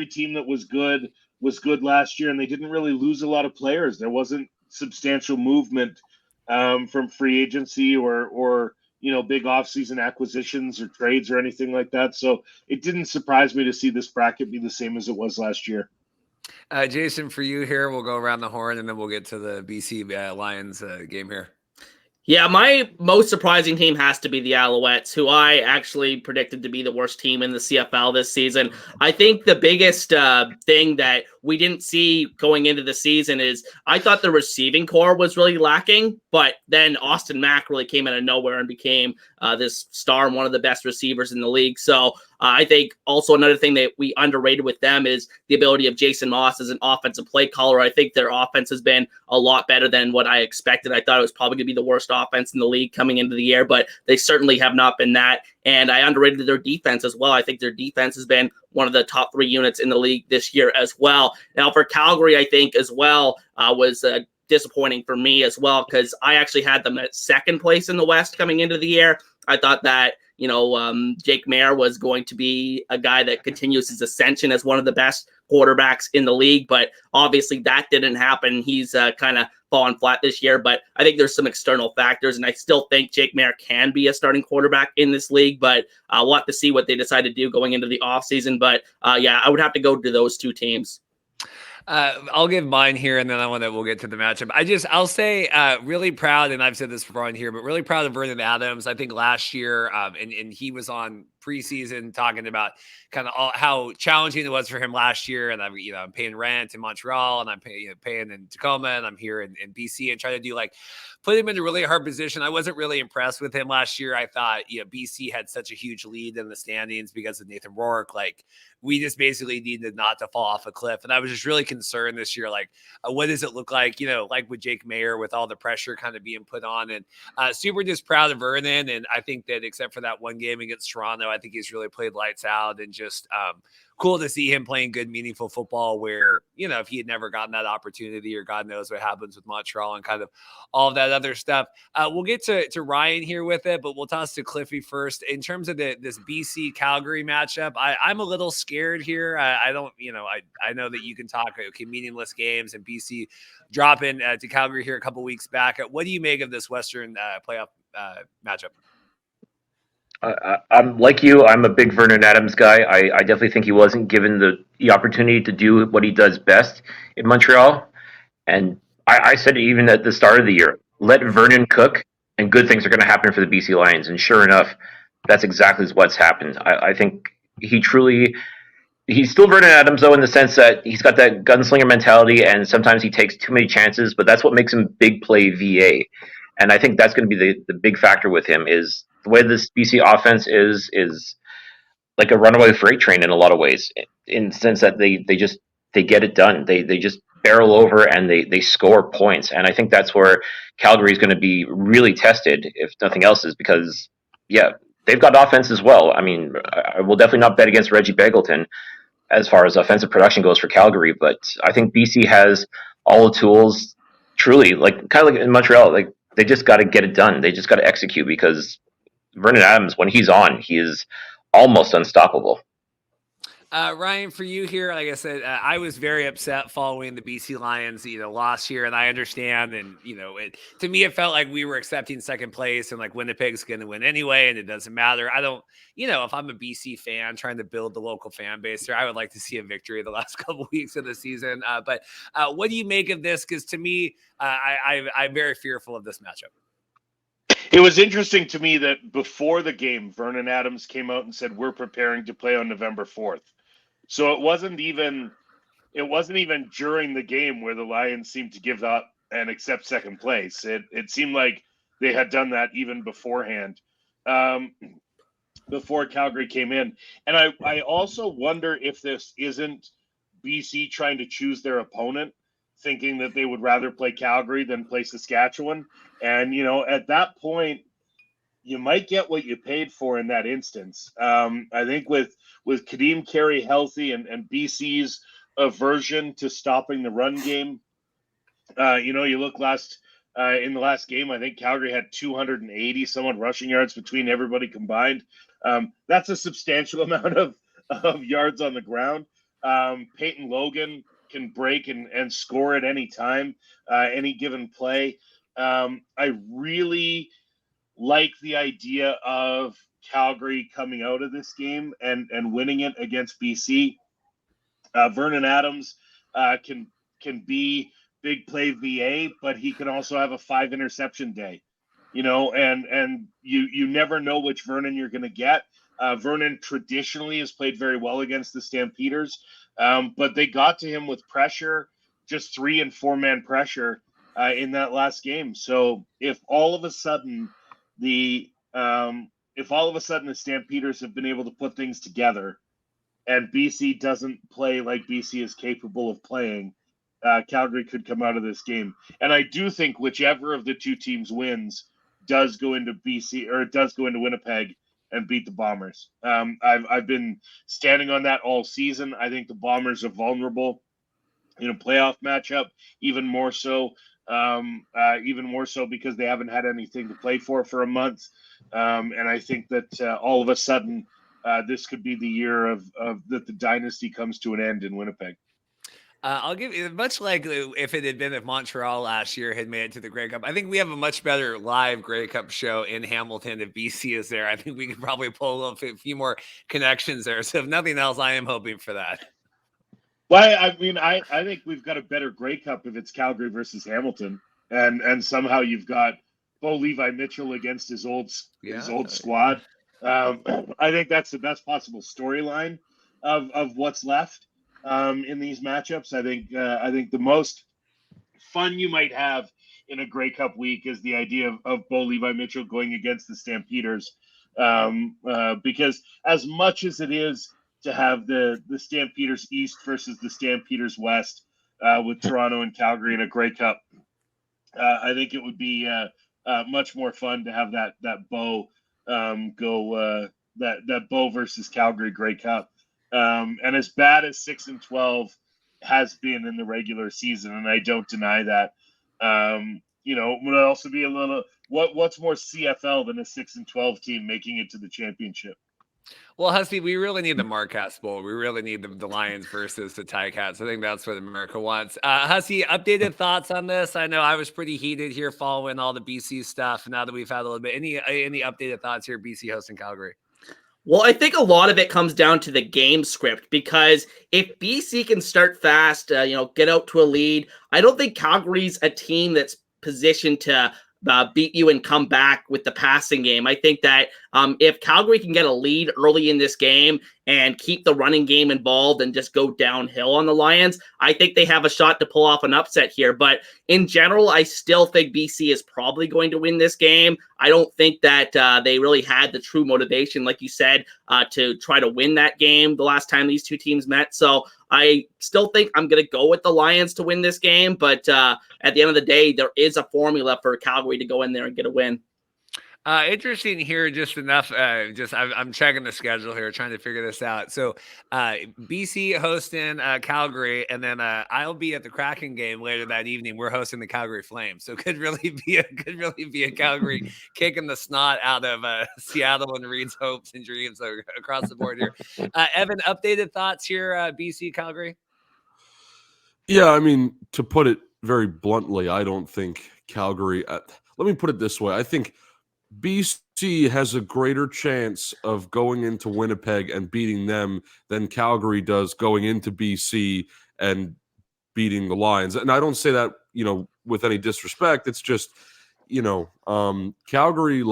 team that was good last year, and they didn't really lose a lot of players. There wasn't substantial movement from free agency or big offseason acquisitions or trades or anything like that. So it didn't surprise me to see this bracket be the same as it was last year. Jason, for you here, we'll go around the horn and then we'll get to the BC Lions game here. Yeah, my most surprising team has to be the Alouettes, who I actually predicted to be the worst team in the CFL this season. I think the biggest thing that we didn't see going into the season is I thought the receiving core was really lacking, but then Austin Mack really came out of nowhere and became this star and one of the best receivers in the league. So I think also another thing that we underrated with them is the ability of Jason Moss as an offensive play caller. I think their offense has been a lot better than what I expected. I thought it was probably going to be the worst offense in the league coming into the year, but they certainly have not been that. And I underrated their defense as well. I think their defense has been one of the top 3 units in the league this year as well. Now for Calgary, I think as well was disappointing for me as well, because I actually had them at second place in the West coming into the year. I thought that Jake Maier was going to be a guy that continues his ascension as one of the best quarterbacks in the league, but obviously that didn't happen. He's kind of fallen flat this year, but I think there's some external factors, and I still think Jake Maier can be a starting quarterback in this league, but we'll have to see what they decide to do going into the offseason. But yeah, I would have to go to those 2 teams. I'll give mine here, and then we'll get to the matchup. I'll say really proud, and I've said this before on here, but really proud of Vernon Adams. I think last year, and he was on preseason talking about kind of how challenging it was for him last year. And I'm paying rent in Montreal, and I'm paying in Tacoma, and I'm here in BC, and trying to put him in a really hard position. I wasn't really impressed with him last year. I thought, BC had such a huge lead in the standings because of Nathan Rourke. Like, we just basically needed not to fall off a cliff. And I was just really concerned this year, what does it look like, like with Jake Maier, with all the pressure kind of being put on. And super just proud of Vernon. And I think that except for that one game against Toronto, I think he's really played lights out, and just cool to see him playing good, meaningful football where, if he had never gotten that opportunity, or God knows what happens with Montreal and kind of all of that other stuff. We'll get to Ryan here with it, but we'll toss to Cliffy first. In terms of this BC Calgary matchup, I'm a little scared here. I don't, I know that you can talk, okay, meaningless games, and BC dropping to Calgary here a couple weeks back. What do you make of this Western playoff matchup? I'm like you. I'm a big Vernon Adams guy. I definitely think he wasn't given the opportunity to do what he does best in Montreal. And I said it even at the start of the year, let Vernon cook, and good things are going to happen for the BC Lions. And sure enough, that's exactly what's happened. I think he's still Vernon Adams, though, in the sense that he's got that gunslinger mentality, and sometimes he takes too many chances, but that's what makes him big play VA. And I think that's going to be the big factor with him, is the way this BC offense is like a runaway freight train in a lot of ways, in the sense that they get it done. They just barrel over, and they score points. And I think that's where Calgary is going to be really tested, if nothing else, is because, yeah, they've got offense as well. I mean, I will definitely not bet against Reggie Begelton as far as offensive production goes for Calgary, but I think BC has all the tools, truly, kind of like in Montreal, they just got to get it done. They just got to execute, because Vernon Adams, when he's on, he is almost unstoppable. Ryan, for you here, like I said, I was very upset following the BC Lions, loss here, and I understand. And to me, it felt like we were accepting second place, and Winnipeg's going to win anyway, and it doesn't matter. I don't, if I'm a BC fan trying to build the local fan base there, I would like to see a victory the last couple weeks of the season. But what do you make of this? Because to me, I'm very fearful of this matchup. It was interesting to me that before the game, Vernon Adams came out and said, we're preparing to play on November 4th. So it wasn't even during the game where the Lions seemed to give up and accept second place. It seemed like they had done that even beforehand, before Calgary came in. And I also wonder if this isn't BC trying to choose their opponent, thinking that they would rather play Calgary than play Saskatchewan. And, at that point, you might get what you paid for in that instance. I think with Kadeem Carey healthy and BC's aversion to stopping the run game, you look in the last game, I think Calgary had 280 somewhat rushing yards between everybody combined. That's a substantial amount of yards on the ground. Peyton Logan can break and score at any time, any given play. I really like the idea of Calgary coming out of this game and winning it against BC. Vernon Adams can be big play VA, but he can also have a 5 interception day. and you never know which Vernon you're going to get. Vernon traditionally has played very well against the Stampeders, but they got to him with pressure, just 3 and 4 man pressure in that last game. So if all of a sudden the Stampeders have been able to put things together, and BC doesn't play like BC is capable of playing, Calgary could come out of this game. And I do think whichever of the two teams wins does go into BC, or it does go into Winnipeg and beat the Bombers. I've been standing on that all season. I think the Bombers are vulnerable in a playoff matchup, even more so because they haven't had anything to play for a month. And I think that all of a sudden this could be the year of that the dynasty comes to an end in Winnipeg. I'll give you, much like if Montreal last year had made it to the Grey Cup, I think we have a much better live Grey Cup show in Hamilton if BC is there. I think we could probably pull a few more connections there. So if nothing else, I am hoping for that. Well, I mean, I think we've got a better Grey Cup if it's Calgary versus Hamilton, and somehow you've got Bo Levi Mitchell against his old squad. I think that's the best possible storyline of what's left in these matchups. I think the most fun you might have in a Grey Cup week is the idea of Bo Levi Mitchell going against the Stampeders, because as much as it is to have the Stampeders East versus the Stampeders West with Toronto and Calgary in a Grey Cup, I think it would be much more fun to have that Bo that Bo versus Calgary Grey Cup. And as bad as 6-12 has been in the regular season, and I don't deny that, it would also be a little what's more CFL than a 6-12 team making it to the championship. Well, Husky, we really need the Marcus Bowl. We really need the Lions versus the Ticats. I think that's what America wants. Husky, updated thoughts on this? I know I was pretty heated here following all the BC stuff. Now that we've had a little bit, any updated thoughts here? BC hosting Calgary. Well, I think a lot of it comes down to the game script, because if BC can start fast, get out to a lead, I don't think Calgary's a team that's positioned to beat you and come back with the passing game. I think that if Calgary can get a lead early in this game and keep the running game involved and just go downhill on the Lions, I think they have a shot to pull off an upset here. But in general, I still think BC is probably going to win this game. I don't think that they really had the true motivation, like you said, to try to win that game the last time these two teams met. So I still think I'm going to go with the Lions to win this game. But at the end of the day, there is a formula for Calgary to go in there and get a win. Interesting here, just enough. I'm checking the schedule here, trying to figure this out. So, BC hosting Calgary, and then I'll be at the Kraken game later that evening. We're hosting the Calgary Flames, so could really be a Calgary kicking the snot out of Seattle and Reid's hopes and dreams across the board here. Evan, updated thoughts here, BC Calgary. Yeah, I mean, to put it very bluntly, I don't think Calgary. Let me put it this way: I think BC has a greater chance of going into Winnipeg and beating them than Calgary does going into BC and beating the Lions. And I don't say that, with any disrespect. It's just, Calgary,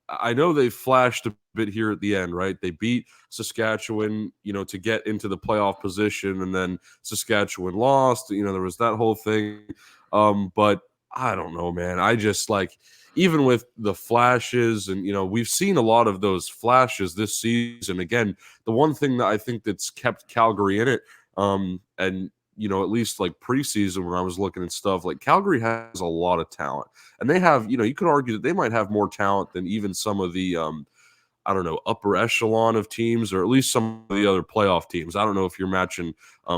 I know they flashed a bit here at the end, right? They beat Saskatchewan, to get into the playoff position, and then Saskatchewan lost. There was that whole thing. But I don't know, man. I just even with the flashes, and we've seen a lot of those flashes this season. Again, the one thing that I think that's kept Calgary in it, and at least preseason when I was looking at stuff, Calgary has a lot of talent, and they have, you could argue that they might have more talent than even some of the upper echelon of teams, or at least some of the other playoff teams. I don't know if you're matching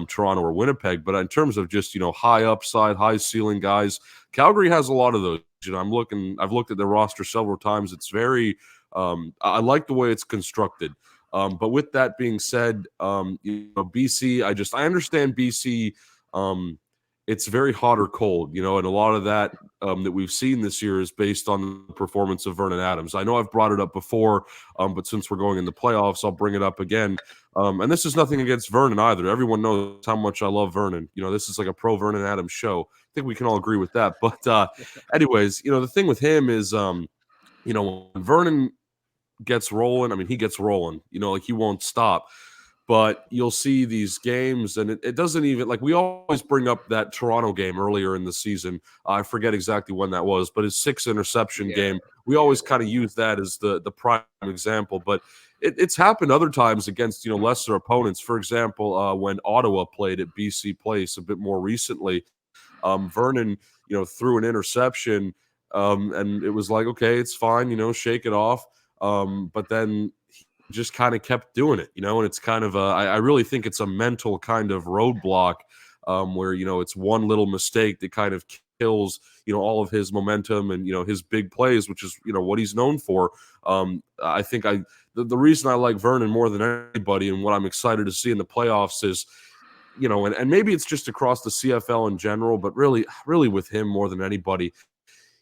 Toronto or Winnipeg, but in terms of just, high upside, high ceiling guys, Calgary has a lot of those. I've looked at their roster several times. It's very, I like the way it's constructed. But with that being said, BC, I understand BC, it's very hot or cold, and a lot of that that we've seen this year is based on the performance of Vernon Adams. I know I've brought it up before, but since we're going in the playoffs, I'll bring it up again. And this is nothing against Vernon either. Everyone knows how much I love Vernon. This is like a pro Vernon Adams show. I think we can all agree with that. But anyways, the thing with him is when Vernon gets rolling, I mean, he gets rolling, like he won't stop. But you'll see these games, and it doesn't even, like, we always bring up that Toronto game earlier in the season. I forget exactly when that was, but his 6 interception game, we always kind of use that as the prime example. But it's happened other times against, lesser opponents. For example, when Ottawa played at BC Place a bit more recently, Vernon, threw an interception, and it was like, okay, it's fine, shake it off. But then just kind of kept doing it, and it's kind of I really think it's a mental kind of roadblock, where, it's one little mistake that kind of kills, all of his momentum and, his big plays, which is, what he's known for. I think the reason I like Vernon more than anybody and what I'm excited to see in the playoffs is, and maybe it's just across the CFL in general, but really with him more than anybody,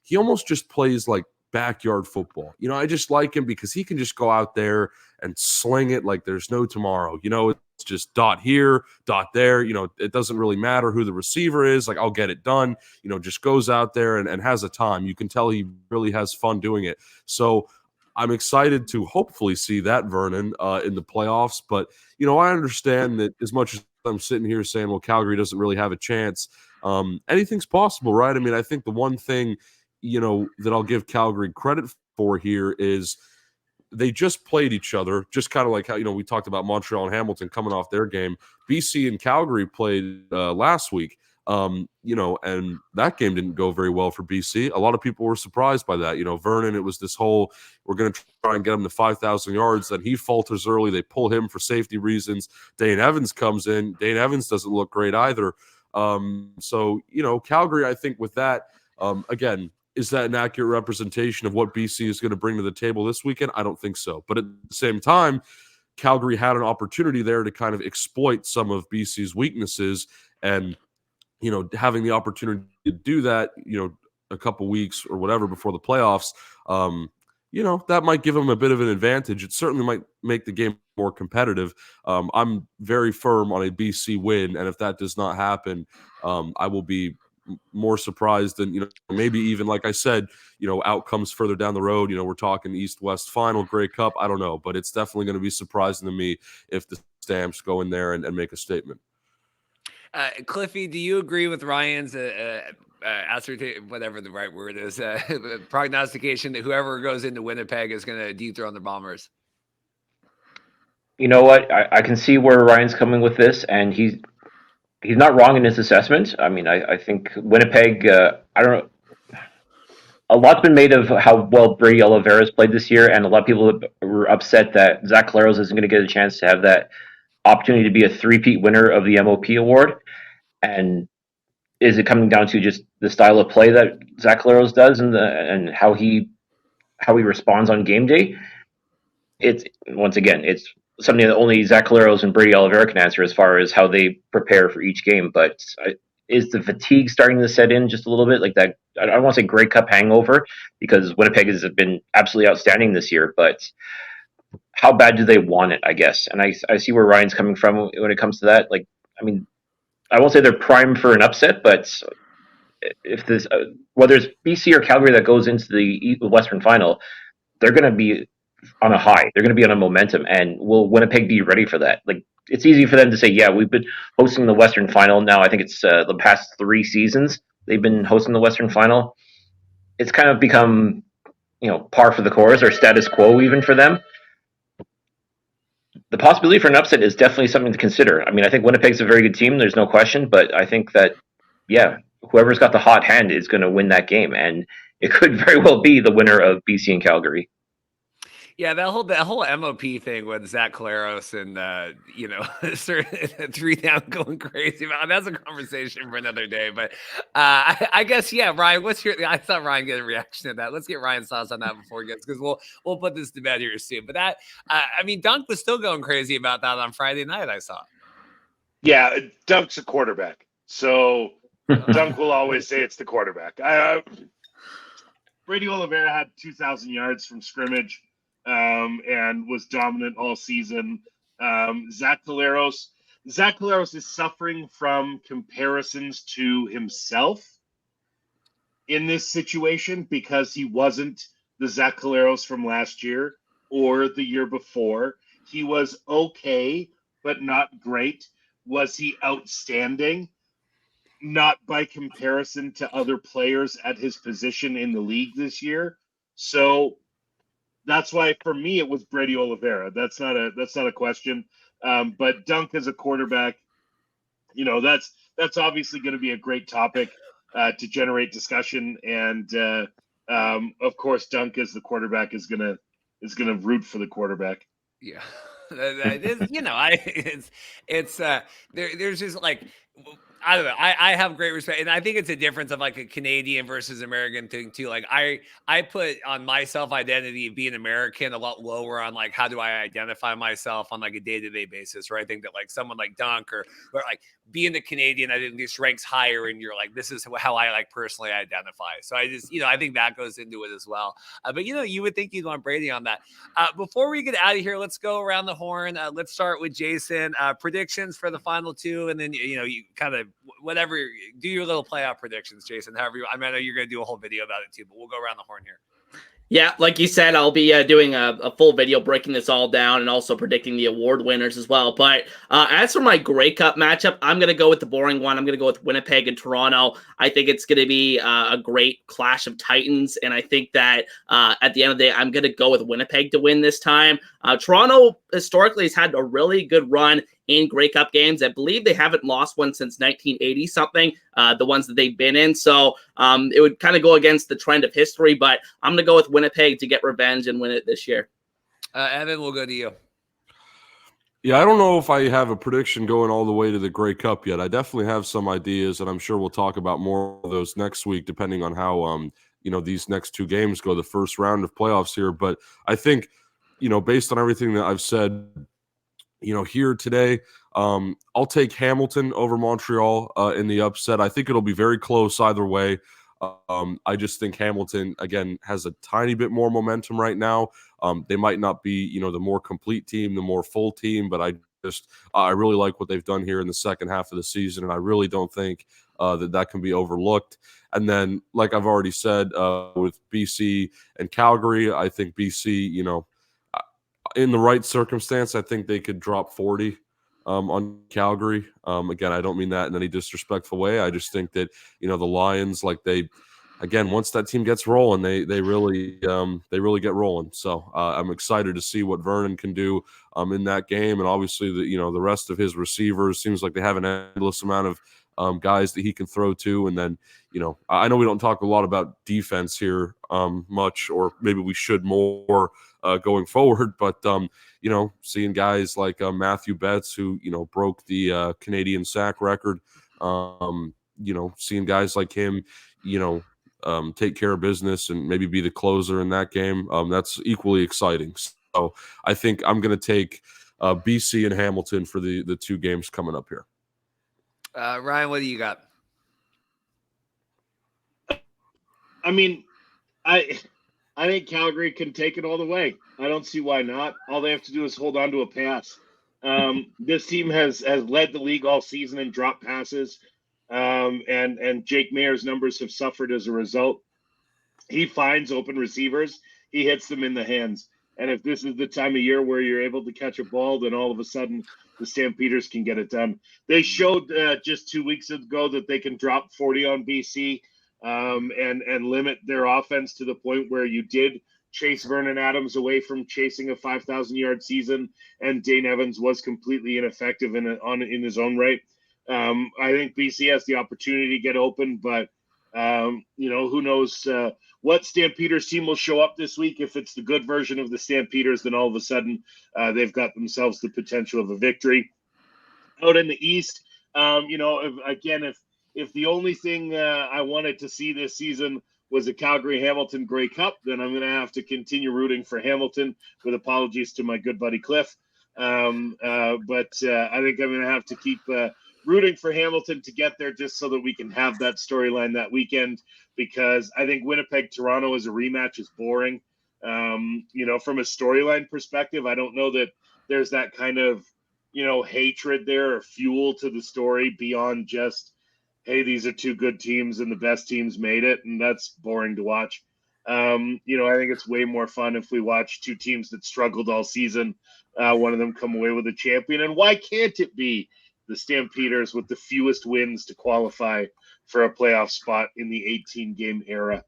he almost just plays like backyard football. I just like him because he can just go out there and sling it like there's no tomorrow. It's just dot here, dot there. It doesn't really matter who the receiver is. Like, I'll get it done. Just goes out there and has a time. You can tell he really has fun doing it. So I'm excited to hopefully see that Vernon in the playoffs. But, I understand that as much as I'm sitting here saying, well, Calgary doesn't really have a chance, anything's possible, right? I mean, I think the one thing that I'll give Calgary credit for here is they just played each other, just kind of like how, we talked about Montreal and Hamilton coming off their game. BC and Calgary played last week, and that game didn't go very well for BC. A lot of people were surprised by that. Vernon, it was this whole, we're going to try and get him to 5,000 yards. Then he falters early. They pull him for safety reasons. Dane Evans comes in. Dane Evans doesn't look great either. So, Calgary, I think with that, again, is that an accurate representation of what BC is going to bring to the table this weekend? I don't think so. But at the same time, Calgary had an opportunity there to kind of exploit some of BC's weaknesses, and, having the opportunity to do that, a couple weeks or whatever before the playoffs, that might give them a bit of an advantage. It certainly might make the game more competitive. I'm very firm on a BC win, and if that does not happen, I will be more surprised than, maybe even, like I said, outcomes further down the road. We're talking East-West final, Grey Cup. I don't know, but it's definitely going to be surprising to me if the Stamps go in there and make a statement. Cliffy, do you agree with Ryan's ascertain, whatever the right word is, prognostication that whoever goes into Winnipeg is going to dethrone the Bombers? You know what? I can see where Ryan's coming with this, and he's not wrong in his assessment. I mean, I think Winnipeg, I don't know. A lot's been made of how well Brady Oliveira's played this year, and a lot of people were upset that Zach Collaros isn't going to get a chance to have that opportunity to be a three-peat winner of the MOP award. And is it coming down to just the style of play that Zach Collaros does and how he responds on game day? It's something that only Zach Collaros and Brady Oliveira can answer as far as how they prepare for each game. But is the fatigue starting to set in just a little bit? Like that, I don't want to say Grey Cup hangover, because Winnipeg has been absolutely outstanding this year, but how bad do they want it, I guess? And I see where Ryan's coming from when it comes to that. Like, I mean, I won't say they're primed for an upset, but if this, whether it's BC or Calgary that goes into the Western final, they're going to be on a high. They're going to be on a momentum, and will Winnipeg be ready for that? Like, it's easy for them to say, yeah, we've been hosting the Western final now. I think it's the past 3 seasons they've been hosting the Western final. It's kind of become, par for the course or status quo even for them. The possibility for an upset is definitely something to consider. I mean, I think Winnipeg's a very good team. There's no question, but I think that, whoever's got the hot hand is going to win that game, and it could very well be the winner of BC and Calgary. Yeah, that whole MOP thing with Zach Collaros and 3 down going crazy. That's a conversation for another day. But I guess, Ryan, I thought Ryan get a reaction to that. Let's get Ryan's thoughts on that before he gets, because we'll put this to bed here soon. But that, Dunk was still going crazy about that on Friday night, I saw. Yeah, Dunk's a quarterback. So Dunk will always say it's the quarterback. Brady Oliveira had 2,000 yards from scrimmage. And was dominant all season. Zach Collaros is suffering from comparisons to himself in this situation because he wasn't the Zach Caleros from last year or the year before. He was okay, but not great. Was he outstanding? Not by comparison to other players at his position in the league this year. So that's why for me it was Brady Oliveira. That's not a question. But Dunk as a quarterback, that's obviously going to be a great topic to generate discussion. And of course, Dunk as the quarterback is gonna root for the quarterback. Yeah. There's just like, I don't know. I have great respect, and I think it's a difference of like a Canadian versus American thing too. Like I put on my self identity of being American a lot lower on like how do I identify myself on like a day-to-day basis, right? I think that like someone like Dunk or like being a Canadian, I think this ranks higher, and you're like, this is how I like personally identify. So I just I think that goes into it as well. But you would think you'd want Brady on that. Before we get out of here, let's go around the horn. Let's start with Jason. Predictions for the final two, and then you kind of whatever, do your little playoff predictions, Jason. However I know you're going to do a whole video about it too, but we'll go around the horn here. Yeah, like you said, I'll be doing a full video breaking this all down and also predicting the award winners as well. But as for my Grey Cup matchup, I'm going to go with the boring one. I'm going to go with Winnipeg and Toronto. I think it's going to be a great clash of titans, and I think that at the end of the day, I'm going to go with Winnipeg to win this time. Toronto historically has had a really good run in Grey Cup games. I believe they haven't lost one since 1980 something, the ones that they've been in. So it would kind of go against the trend of history, but I'm going to go with Winnipeg to get revenge and win it this year. Evan, we'll go to you. Yeah, I don't know if I have a prediction going all the way to the Grey Cup yet. I definitely have some ideas, and I'm sure we'll talk about more of those next week, depending on how these next two games go, the first round of playoffs here. But I think, based on everything that I've said, here today, I'll take Hamilton over Montreal in the upset. I think it'll be very close either way. I just think Hamilton, again, has a tiny bit more momentum right now. They might not be, the more complete team, the more full team, but I really like what they've done here in the second half of the season, and I really don't think that can be overlooked. And then, like I've already said, with BC and Calgary, I think BC, in the right circumstance, I think they could drop 40 on Calgary. Again, I don't mean that in any disrespectful way. I just think that, the Lions, once that team gets rolling, they really get rolling. So I'm excited to see what Vernon can do in that game. And obviously, the rest of his receivers seems like they have an endless amount of guys that he can throw to. And then, I know we don't talk a lot about defense here much, or maybe we should more going forward. But, seeing guys like Matthew Betts, who, broke the Canadian sack record, seeing guys like him, take care of business and maybe be the closer in that game, that's equally exciting. So I think I'm going to take BC and Hamilton for the two games coming up here. Ryan, what do you got? I mean, I think Calgary can take it all the way. I don't see why not. All they have to do is hold on to a pass. This team has led the league all season in drop passes, and Jake Mayer's numbers have suffered as a result. He finds open receivers, he hits them in the hands. And if this is the time of year where you're able to catch a ball, then all of a sudden the Stampeders can get it done. They showed just 2 weeks ago that they can drop 40 on BC. And limit their offense to the point where you did chase Vernon Adams away from chasing a 5,000-yard season, and Dane Evans was completely ineffective in his own right. I think BC has the opportunity to get open, but who knows what Stampeders team will show up this week. If it's the good version of the Stampeders, then all of a sudden they've got themselves the potential of a victory. Out in the East, if the only thing I wanted to see this season was a Calgary-Hamilton Grey Cup, then I'm going to have to continue rooting for Hamilton, with apologies to my good buddy Cliff. But I think I'm going to have to keep rooting for Hamilton to get there, just so that we can have that storyline that weekend, because I think Winnipeg-Toronto as a rematch is boring. From a storyline perspective, I don't know that there's that kind of, hatred there or fuel to the story beyond just, hey, these are two good teams and the best teams made it, and that's boring to watch. I think it's way more fun if we watch two teams that struggled all season, one of them come away with a champion. And why can't it be the Stampeders with the fewest wins to qualify for a playoff spot in the 18-game era,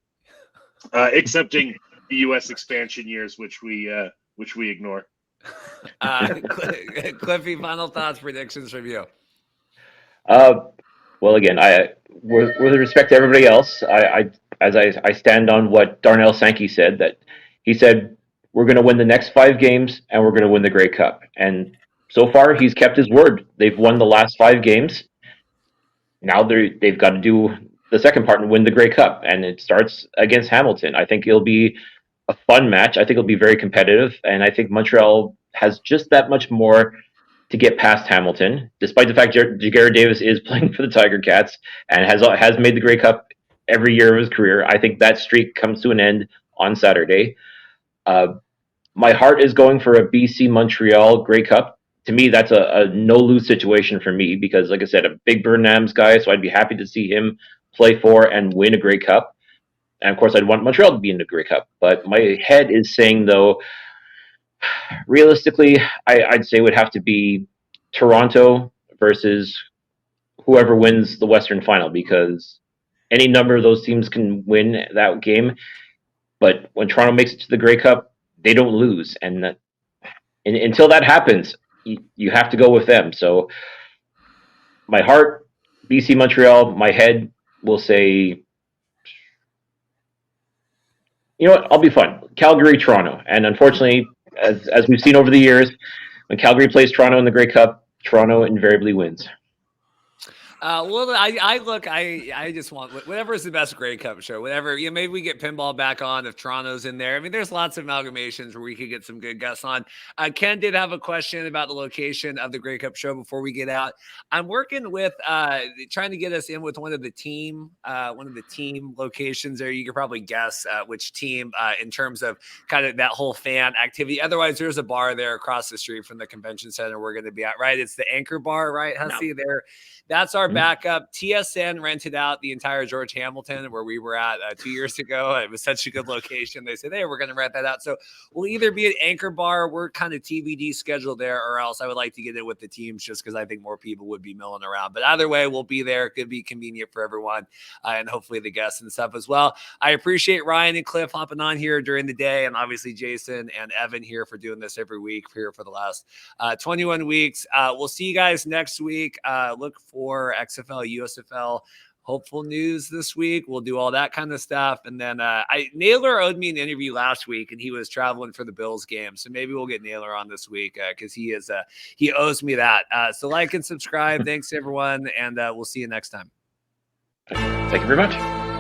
excepting the U.S. expansion years, which we ignore. Cliffy, final thoughts, predictions from you. Well, again, with respect to everybody else, I stand on what Darnell Sankey said. That he said we're going to win the next 5 games and we're going to win the Grey Cup. And so far, he's kept his word. They've won the last 5 games. Now they've got to do the second part and win the Grey Cup, and it starts against Hamilton. I think it'll be a fun match. I think it'll be very competitive, and I think Montreal has just that much more to get past Hamilton, despite the fact Jaguar Davis is playing for the Tiger Cats and has made the Grey Cup every year of his career. I think that streak comes to an end on Saturday. My heart is going for a BC Montreal Grey Cup. To me, that's a no-lose situation for me because, like I said, a big Burnham's guy, so I'd be happy to see him play for and win a Grey Cup. And, of course, I'd want Montreal to be in the Grey Cup. But my head is saying, though, realistically, I'd say it would have to be Toronto versus whoever wins the Western Final because any number of those teams can win that game. But when Toronto makes it to the Grey Cup, they don't lose. And until that happens, you have to go with them. So my heart, BC Montreal, my head will say, you know what, I'll be fun. Calgary, Toronto. And unfortunately, as we've seen over the years, when Calgary plays Toronto in the Grey Cup, Toronto invariably wins. I just want whatever is the best Grey Cup show, whatever, maybe we get pinball back on if Toronto's in there. I mean, there's lots of amalgamations where we could get some good guests on. Ken did have a question about the location of the Grey Cup show before we get out. I'm working with trying to get us in with one of the team locations there. You could probably guess which team in terms of kind of that whole fan activity. Otherwise, there's a bar there across the street from the convention center we're going to be at, right? It's the Anchor Bar, right, Hussey? No. There. That's our backup. TSN rented out the entire George Hamilton where we were at 2 years ago. It was such a good location. They said, hey, we're going to rent that out. So we'll either be at Anchor Bar. We're kind of TBD scheduled there, or else I would like to get it with the teams just because I think more people would be milling around. But either way, we'll be there. It could be convenient for everyone and hopefully the guests and stuff as well. I appreciate Ryan and Cliff hopping on here during the day, and obviously Jason and Evan here for doing this every week here for the last 21 weeks. We'll see you guys next week. Look for XFL, USFL, hopeful news this week. We'll do all that kind of stuff. And then Naylor owed me an interview last week, and he was traveling for the Bills game. So maybe we'll get Naylor on this week because he owes me that. So like and subscribe. Thanks, everyone. And we'll see you next time. Thank you very much.